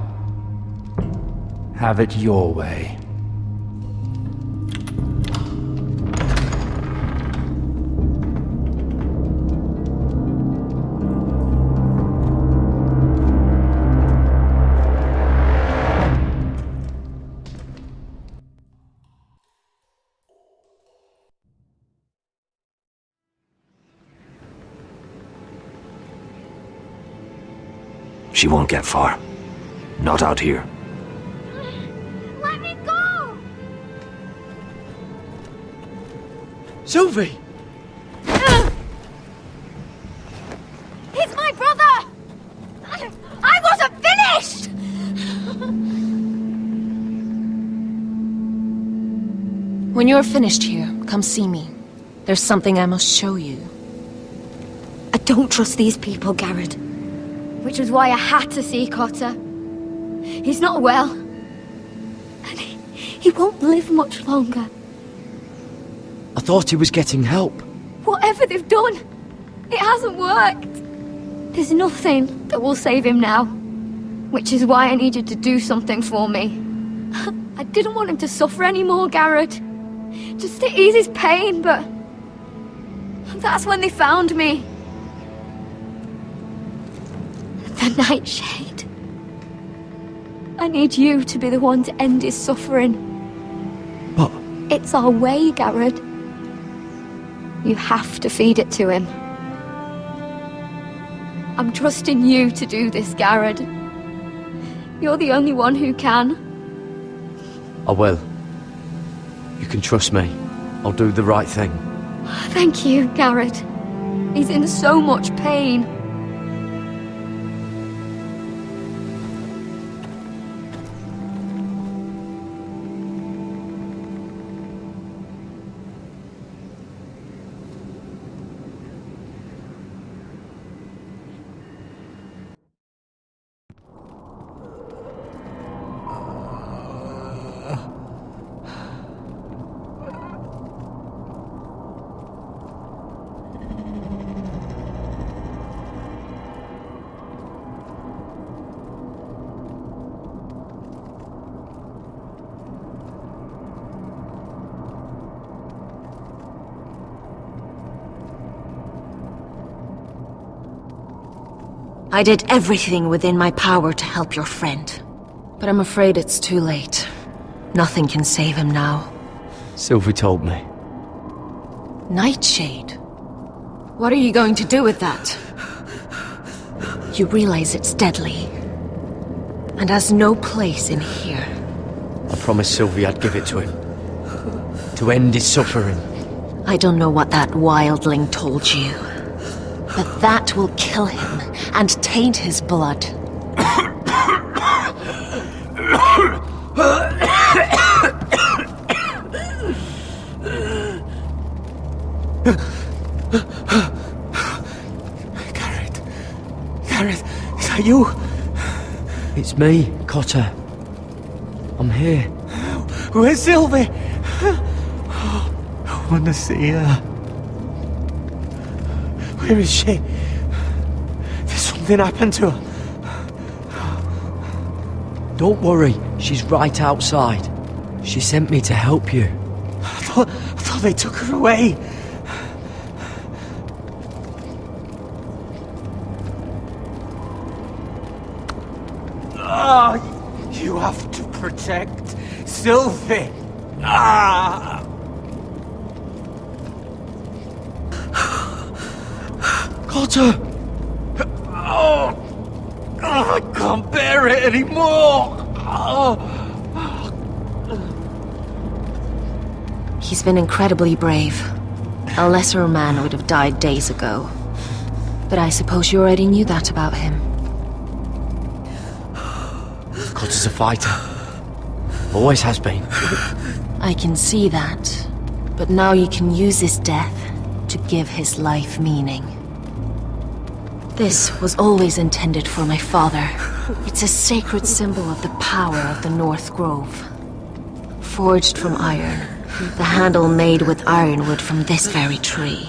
Have it your way. She won't get far. Not out here. Let me go! Sylvie! He's my brother! I wasn't finished! When you're finished here, come see me. There's something I must show you. I don't trust these people, Garrett. Which was why I had to see Cotter. He's not well. And he won't live much longer. I thought he was getting help. Whatever they've done, it hasn't worked. There's nothing that will save him now. Which is why I needed to do something for me. I didn't want him to suffer anymore, Garrett. Just to ease his pain, but... that's when they found me. The Nightshade. I need you to be the one to end his suffering. But... it's our way, Garrett. You have to feed it to him. I'm trusting you to do this, Garrett. You're the only one who can. I will. You can trust me. I'll do the right thing. Thank you, Garrett. He's in so much pain. I did everything within my power to help your friend. But I'm afraid it's too late. Nothing can save him now. Sylvie told me. Nightshade? What are you going to do with that? You realize it's deadly. And has no place in here. I promised Sylvie I'd give it to him. To end his suffering. I don't know what that wildling told you. But that will kill him and taint his blood. Garrett, is that you? It's me, Cotter. I'm here. Where's Sylvie? I want to see her. Where is she? Something happened to her. Don't worry, she's right outside. She sent me to help you. I thought they took her away. Ah, you have to protect Sylvie. Ah! Cotter! Oh, I can't bear it anymore. Oh. He's been incredibly brave. A lesser man would have died days ago. But I suppose you already knew that about him. Cotter's a fighter. Always has been. I can see that. But now you can use his death to give his life meaning. This was always intended for my father. It's a sacred symbol of the power of the North Grove. Forged from iron, the handle made with ironwood from this very tree.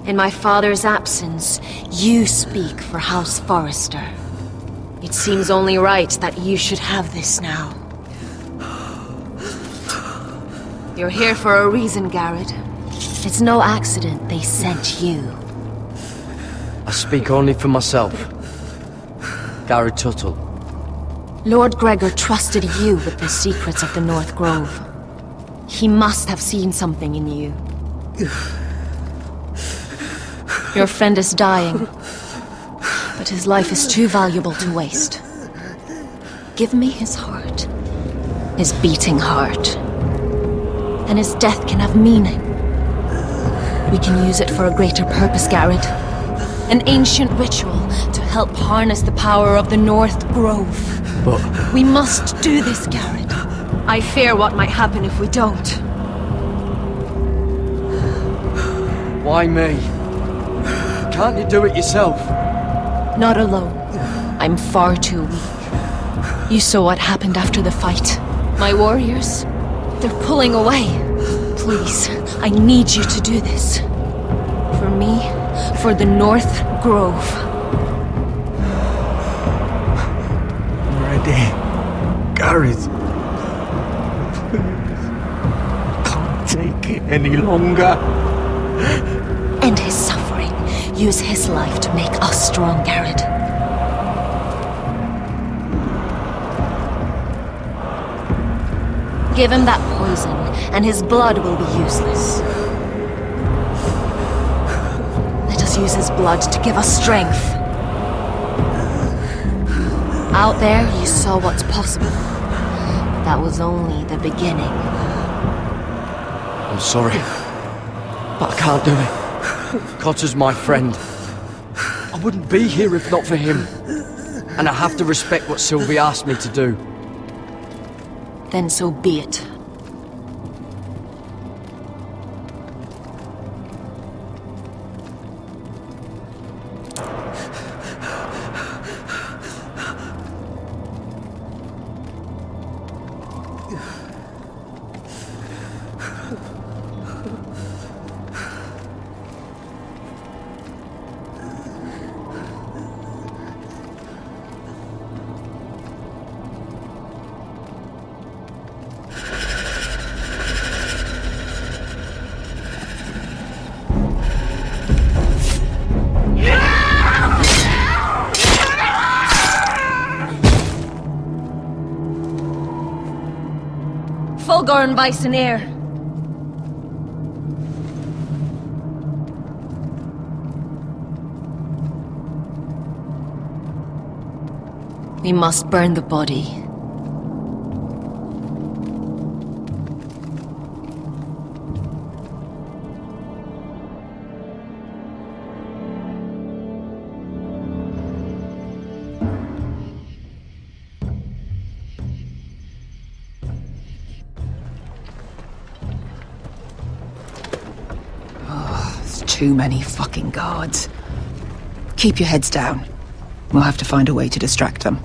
In my father's absence, you speak for House Forrester. It seems only right that you should have this now. You're here for a reason, Garrett. It's no accident they sent you. I speak only for myself. Garrett Tuttle. Lord Gregor trusted you with the secrets of the North Grove. He must have seen something in you. Your friend is dying, but his life is too valuable to waste. Give me his heart. His beating heart. Then his death can have meaning. We can use it for a greater purpose, Garrett. An ancient ritual to help harness the power of the North Grove. But... we must do this, Garrett. I fear what might happen if we don't. Why me? Can't you do it yourself? Not alone. I'm far too weak. You saw what happened after the fight. My warriors, they're pulling away. Please, I need you to do this. For me, for the North Grove. I'm ready. Garrett. Can't take it any longer. End his suffering. Use his life to make us strong, Garrett. Give him that poison, and his blood will be useless. Let us use his blood to give us strength. Out there, you saw what's possible. That was only the beginning. I'm sorry, but I can't do it. Cotter's my friend. I wouldn't be here if not for him. And I have to respect what Sylvie asked me to do. Then so be it. Fulgorn Bisonair. We must burn the body. Too many fucking guards. Keep your heads down. We'll have to find a way to distract them.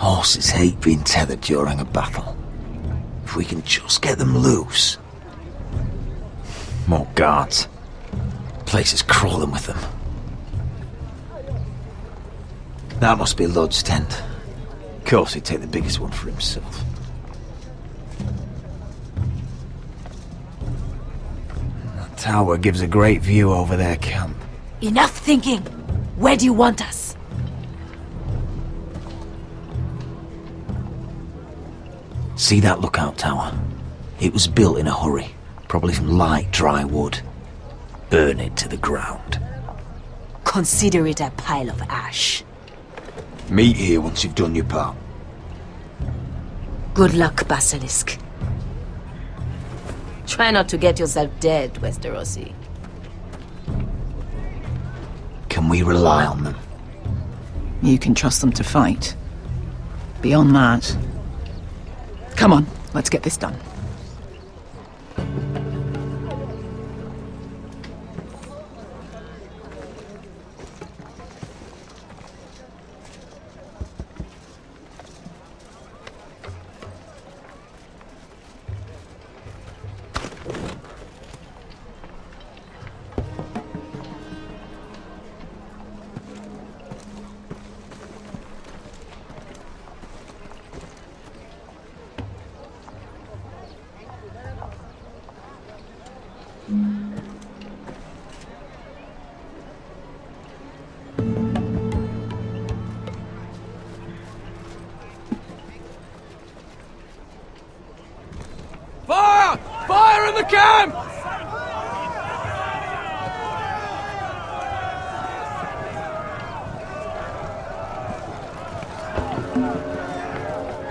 Horses hate being tethered during a battle. If we can just get them loose. More guards. Place is crawling with them. That must be Lud's tent. Of course he'd take the biggest one for himself. That tower gives a great view over their camp. Enough thinking! Where do you want us? See that lookout tower? It was built in a hurry, probably from light, dry wood. Burn it to the ground. Consider it a pile of ash. Meet here once you've done your part. Good luck, Basilisk. Try not to get yourself dead, Westerosi. Can we rely on them? You can trust them to fight. Beyond that... Come on, let's get this done. Fire! Fire in the camp!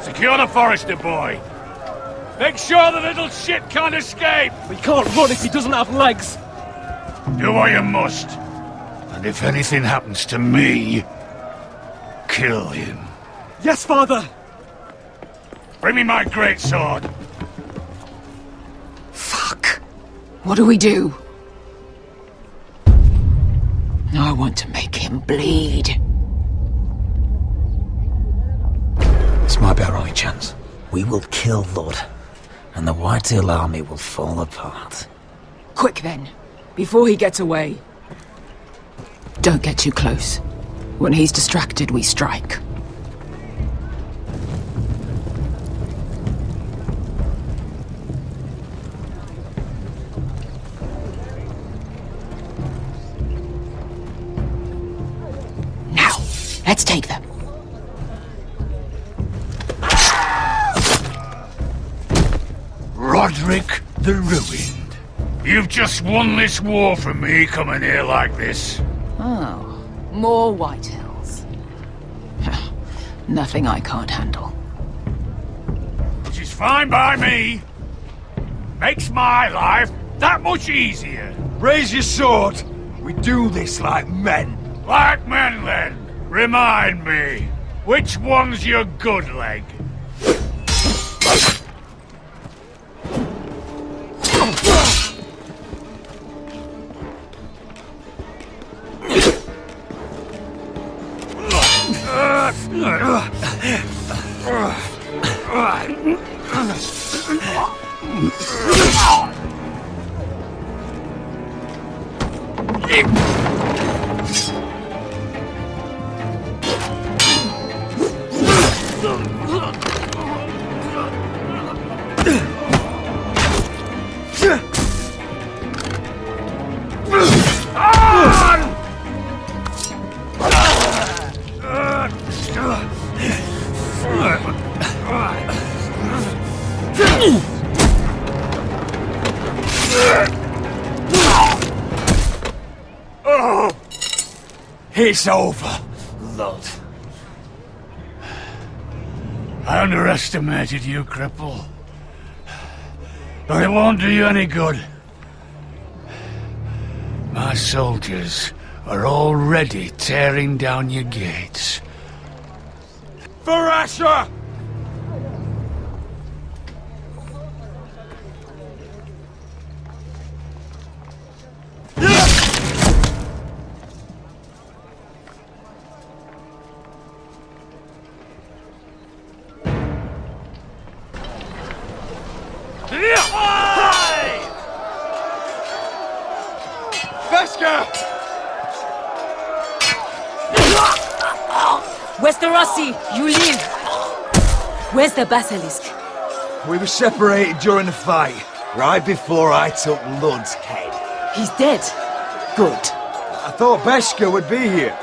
Secure the Forester boy. Make sure the little shit can't escape. He can't run if he doesn't have legs. Do what you must. And if anything happens to me, kill him. Yes, father! Bring me my greatsword. What do we do? I want to make him bleed. This might be our only chance. We will kill Lud, and the Whitetail army will fall apart. Quick then, before he gets away. Don't get too close. When he's distracted, we strike. Let's take them. Roderick the Ruined. You've just won this war from me coming here like this. Oh, more White Hills. Nothing I can't handle. Which is fine by me. Makes my life that much easier. Raise your sword. We do this like men. Like men, then. Remind me, which one's your good leg? It's over, Lud. I underestimated you, cripple. But it won't do you any good. My soldiers are already tearing down your gates. For Asher! Westerosi, you live! Where's the basilisk? We were separated during the fight, right before I took Lud's head. He's dead. Good. I thought Beskha would be here.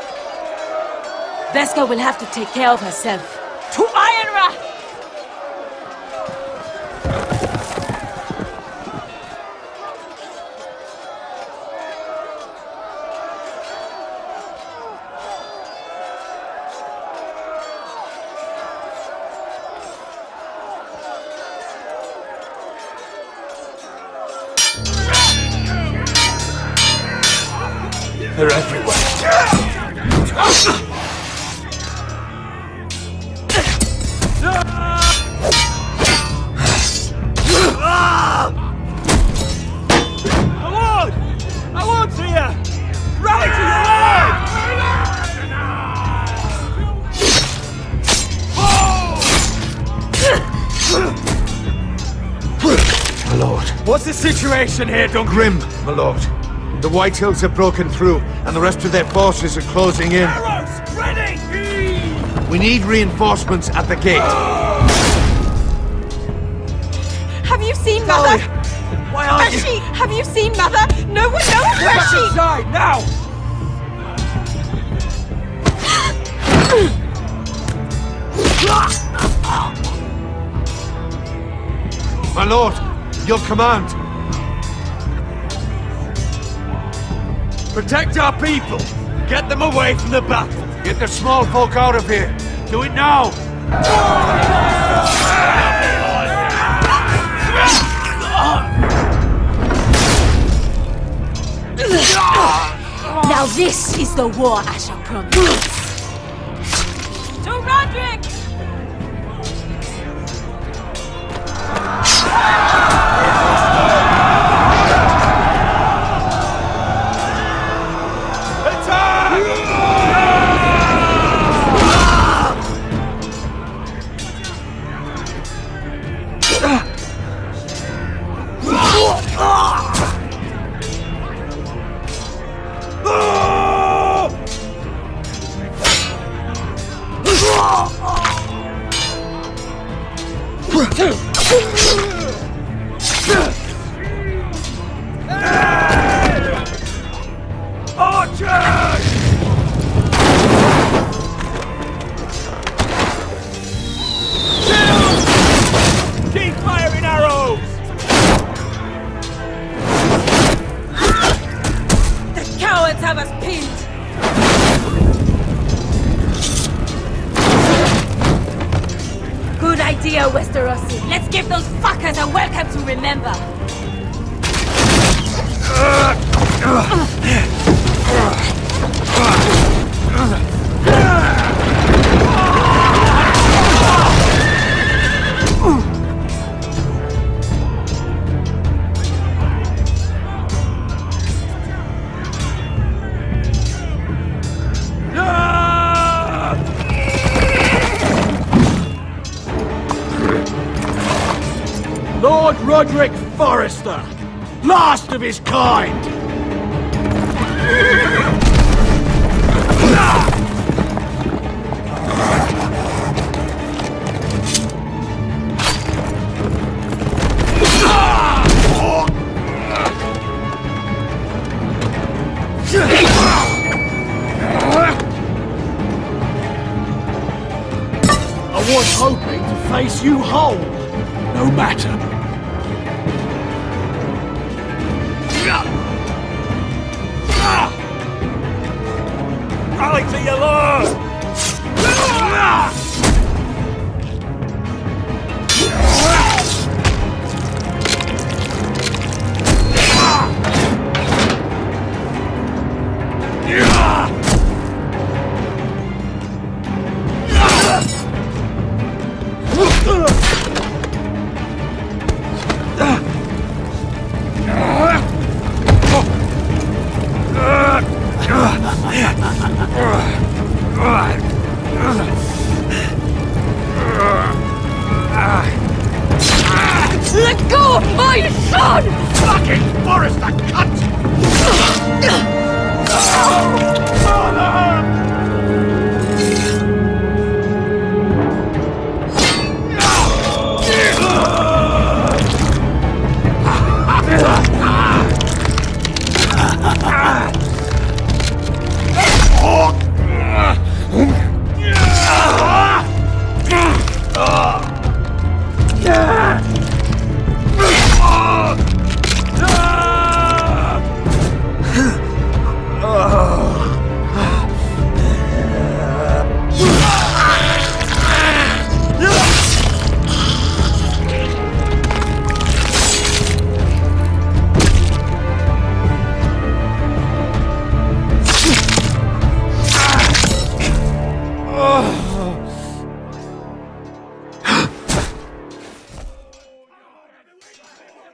Beskha will have to take care of herself. To Ironra! They're everywhere. My lord's here! Rally to your lord! My lord. What's the situation here, Duncan? Grim, my lord. The Whitehills have broken through, and the rest of their forces are closing in. Arrows, ready! We need reinforcements at the gate. Have you seen Mother? Why aren't Where's she? Have you seen Mother? No one knows where she... inside, now! My lord, your command. Protect our people! Get them away from the battle! Get the small folk out of here. Do it now. Now this is the war I shall promise. To Roderick! Keep firing arrows! The cowards have us pinned! Good idea, Westerosi. Let's give those fuckers a welcome to remember. Lord Roderick Forrester, last of his kind! I was hoping to face you whole. No matter. Rally to your lord! Let go of my son! Fucking Forrester, cunt!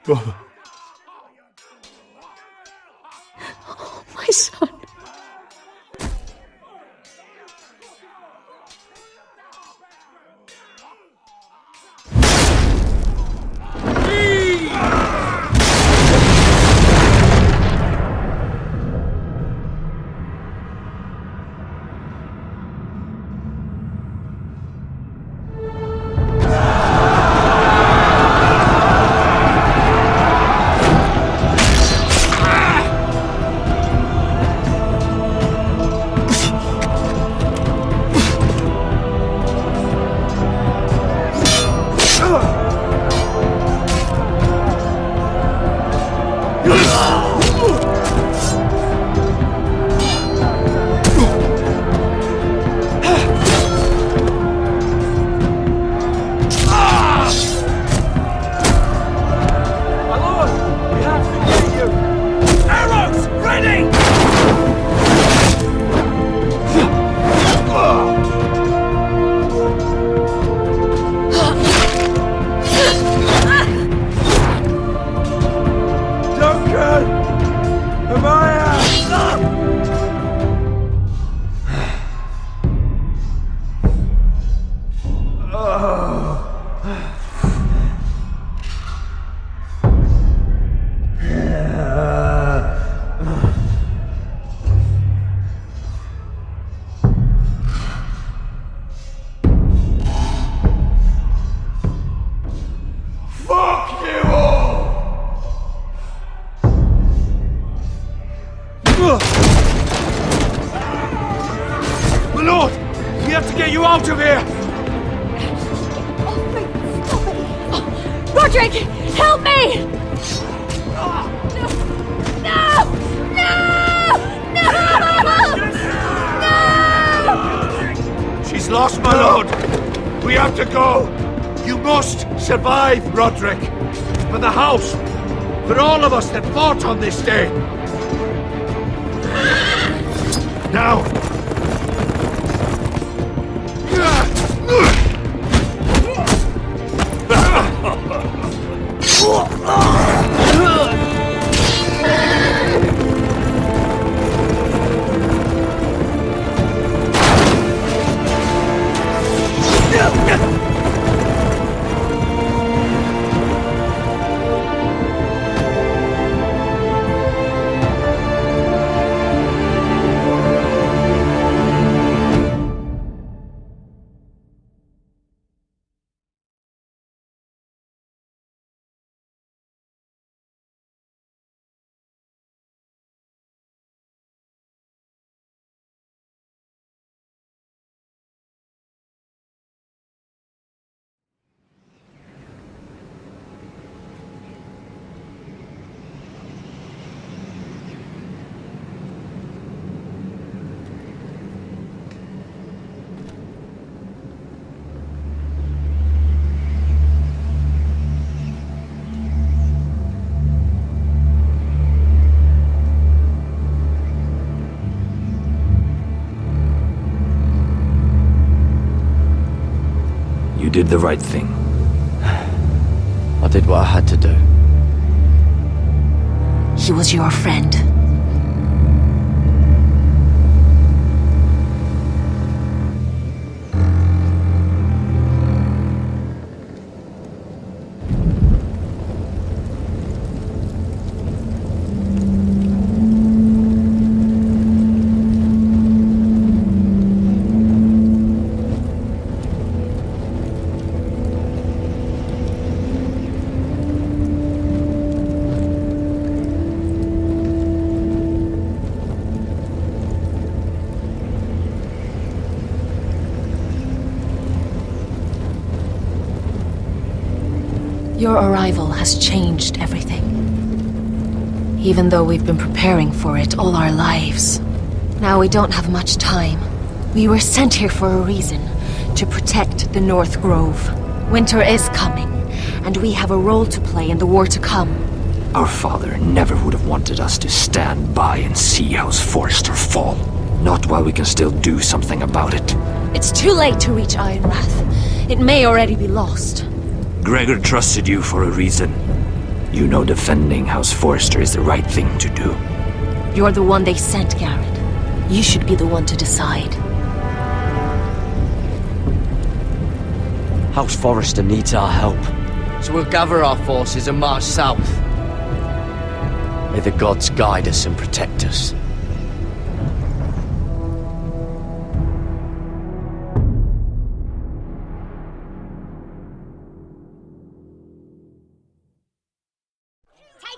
My son. Out of here! Roderick, help me! No! She's lost, my lord! We have to go! You must survive, Roderick! For the house! For all of us that fought on this day! Now! You did the right thing. I did what I had to do. He was your friend. Your arrival has changed everything. Even though we've been preparing for it all our lives. Now we don't have much time. We were sent here for a reason. To protect the North Grove. Winter is coming, and we have a role to play in the war to come. Our father never would have wanted us to stand by and see House Forrester fall. Not while we can still do something about it. It's too late to reach Ironrath. It may already be lost. Gregor trusted you for a reason. You know defending House Forrester is the right thing to do. You're the one they sent, Garrett. You should be the one to decide. House Forrester needs our help, so we'll gather our forces and march south. May the gods guide us and protect us.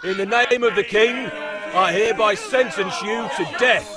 In the name of the king, I hereby sentence you to death.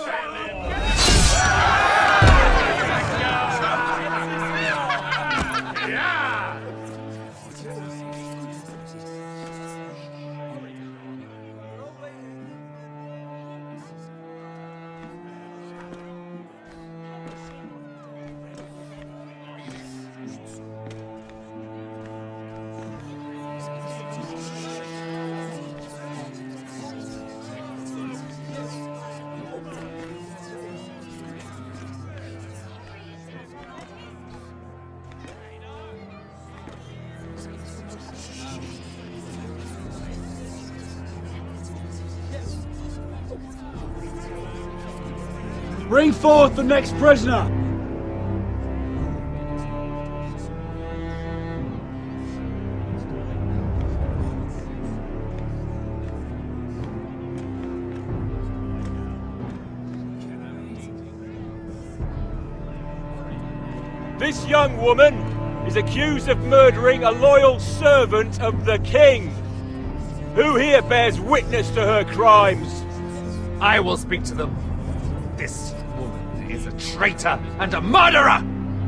Bring forth the next prisoner! This young woman is accused of murdering a loyal servant of the king. Who here bears witness to her crimes? I will speak to them. This woman is a traitor and a murderer!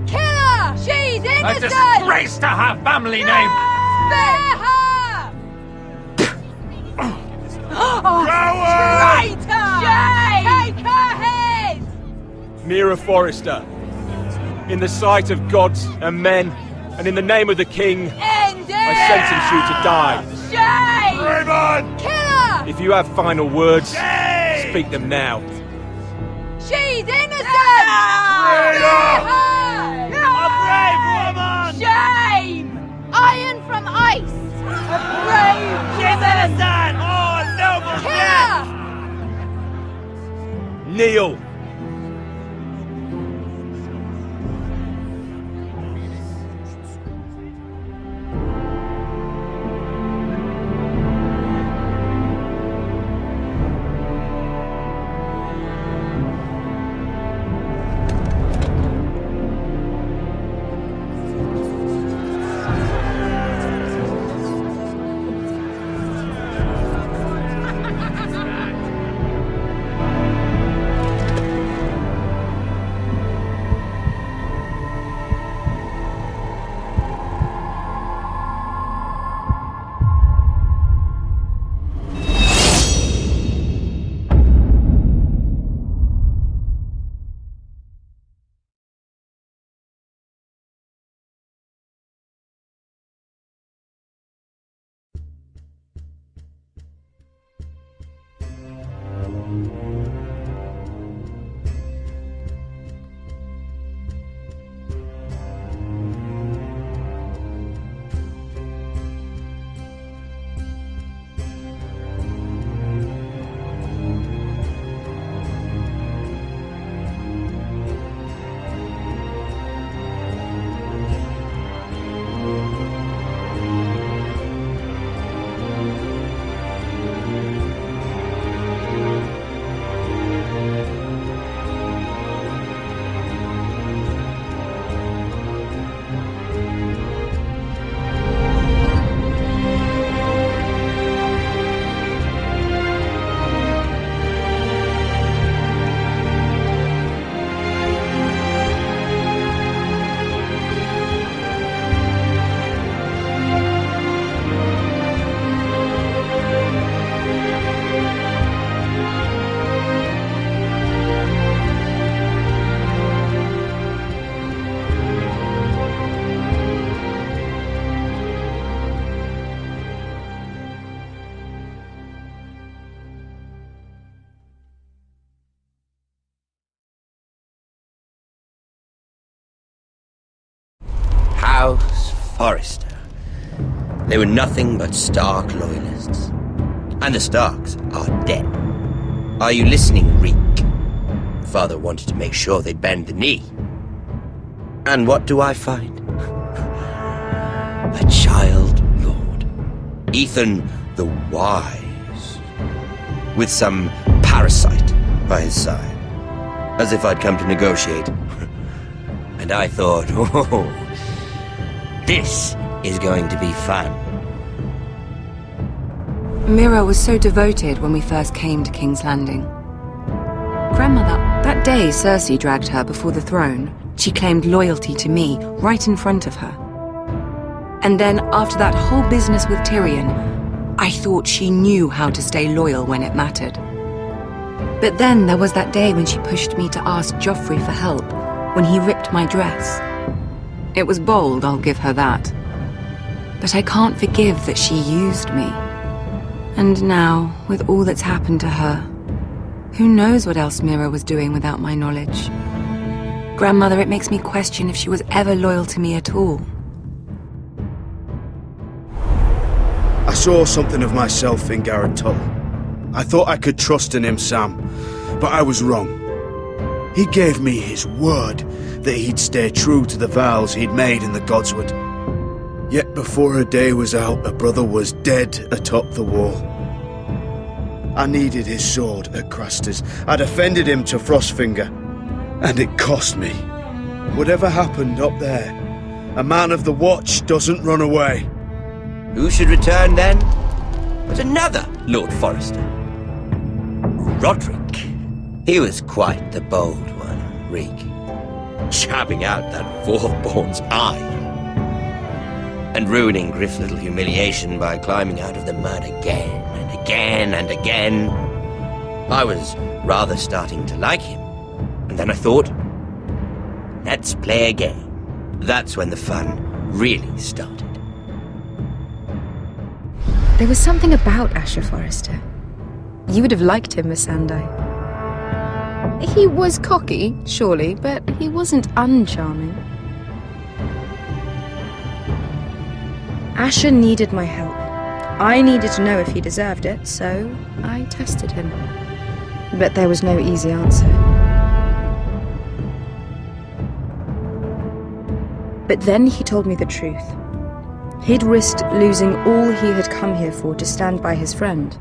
Kill her! She's A innocent! disgrace to her family name! Spare her! Traitor! Shame! Take her head! Mira Forrester, in the sight of gods and men, and in the name of the king, End it! I sentence you to die. Shame! Raymond! Kill her! If you have final words, speak them now. She's innocent! Spare her! A brave woman! Shame! Iron from ice! A brave She's innocent! Oh, noble death! Kneel! House Forrester. They were nothing but Stark loyalists. And the Starks are dead. Are you listening, Reek? Father wanted to make sure they'd bend the knee. And what do I find? A child lord. Ethan the Wise. With some parasite by his side. As if I'd come to negotiate. And I thought, oh, this is going to be fun. Mira was so devoted when we first came to King's Landing. Grandmother, that day Cersei dragged her before the throne, she claimed loyalty to me right in front of her. And then, after that whole business with Tyrion, I thought she knew how to stay loyal when it mattered. But then there was that day when she pushed me to ask Joffrey for help, when he ripped my dress. It was bold, I'll give her that. But I can't forgive that she used me. And now, with all that's happened to her, who knows what else Mira was doing without my knowledge? Grandmother, it makes me question if she was ever loyal to me at all. I saw something of myself in Garrett Tull. I thought I could trust in him, Sam, but I was wrong. He gave me his word that he'd stay true to the vows he'd made in the Godswood. Yet before a day was out, a brother was dead atop the wall. I needed his sword at Craster's. I defended him to Frostfinger, and it cost me. Whatever happened up there, a man of the Watch doesn't run away. Who should return then? But another Lord Forrester. Roderick. He was quite the bold one, Reek. Jabbing out that fourth-born's eye. And ruining Griff's little humiliation by climbing out of the mud again and again and again. I was rather starting to like him. And then I thought, let's play a game. That's when the fun really started. There was something about Asher Forrester. You would have liked him, Miss Sandai. He was cocky, surely, but he wasn't uncharming. Asher needed my help. I needed to know if he deserved it, so I tested him. But there was no easy answer. But then he told me the truth. He'd risked losing all he had come here for to stand by his friend,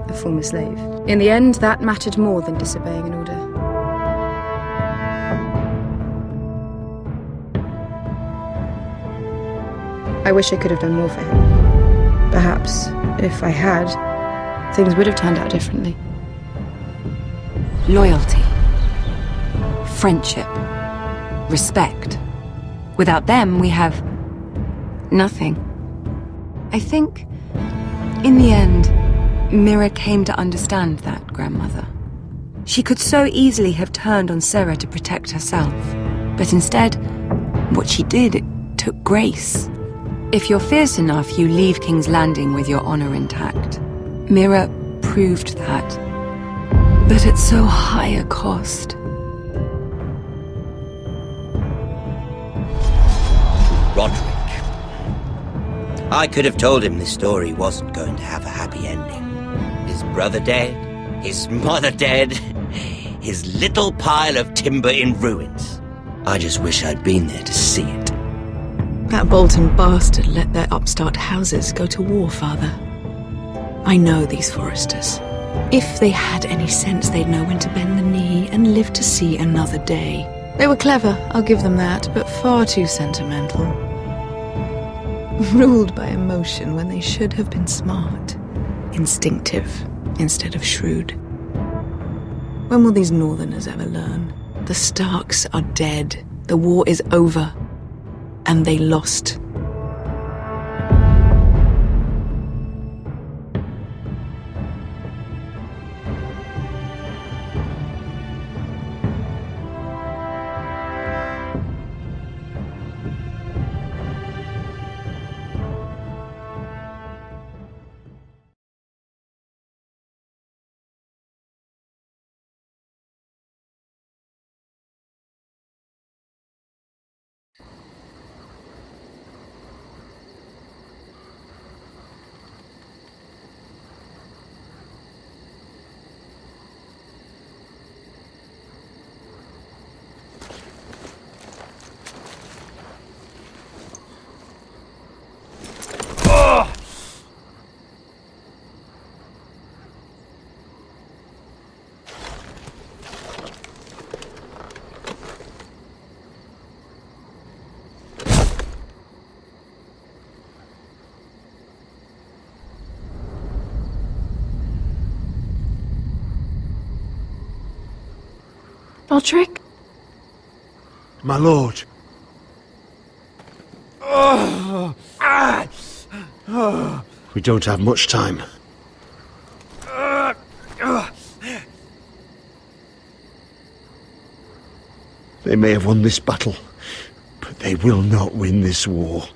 a former slave. In the end, that mattered more than disobeying an order. I wish I could have done more for him. Perhaps, if I had, things would have turned out differently. Loyalty. Friendship. Respect. Without them, we have nothing. I think, in the end, Mira came to understand that, Grandmother. She could so easily have turned on Sarah to protect herself. But instead, what she did, it took grace. If you're fierce enough, you leave King's Landing with your honor intact. Mira proved that. But at so high a cost. Roderick. I could have told him this story wasn't going to have a happy ending. His brother dead, his mother dead, his little pile of timber in ruins. I just wish I'd been there to see it. That Bolton bastard let their upstart houses go to war, Father. I know these Forresters. If they had any sense, they'd know when to bend the knee and live to see another day. They were clever, I'll give them that, but far too sentimental. Ruled by emotion when they should have been smart. Instinctive instead of shrewd. When will these Northerners ever learn? The Starks are dead. The war is over. And they lost. Roderick? My lord. We don't have much time. They may have won this battle, but they will not win this war.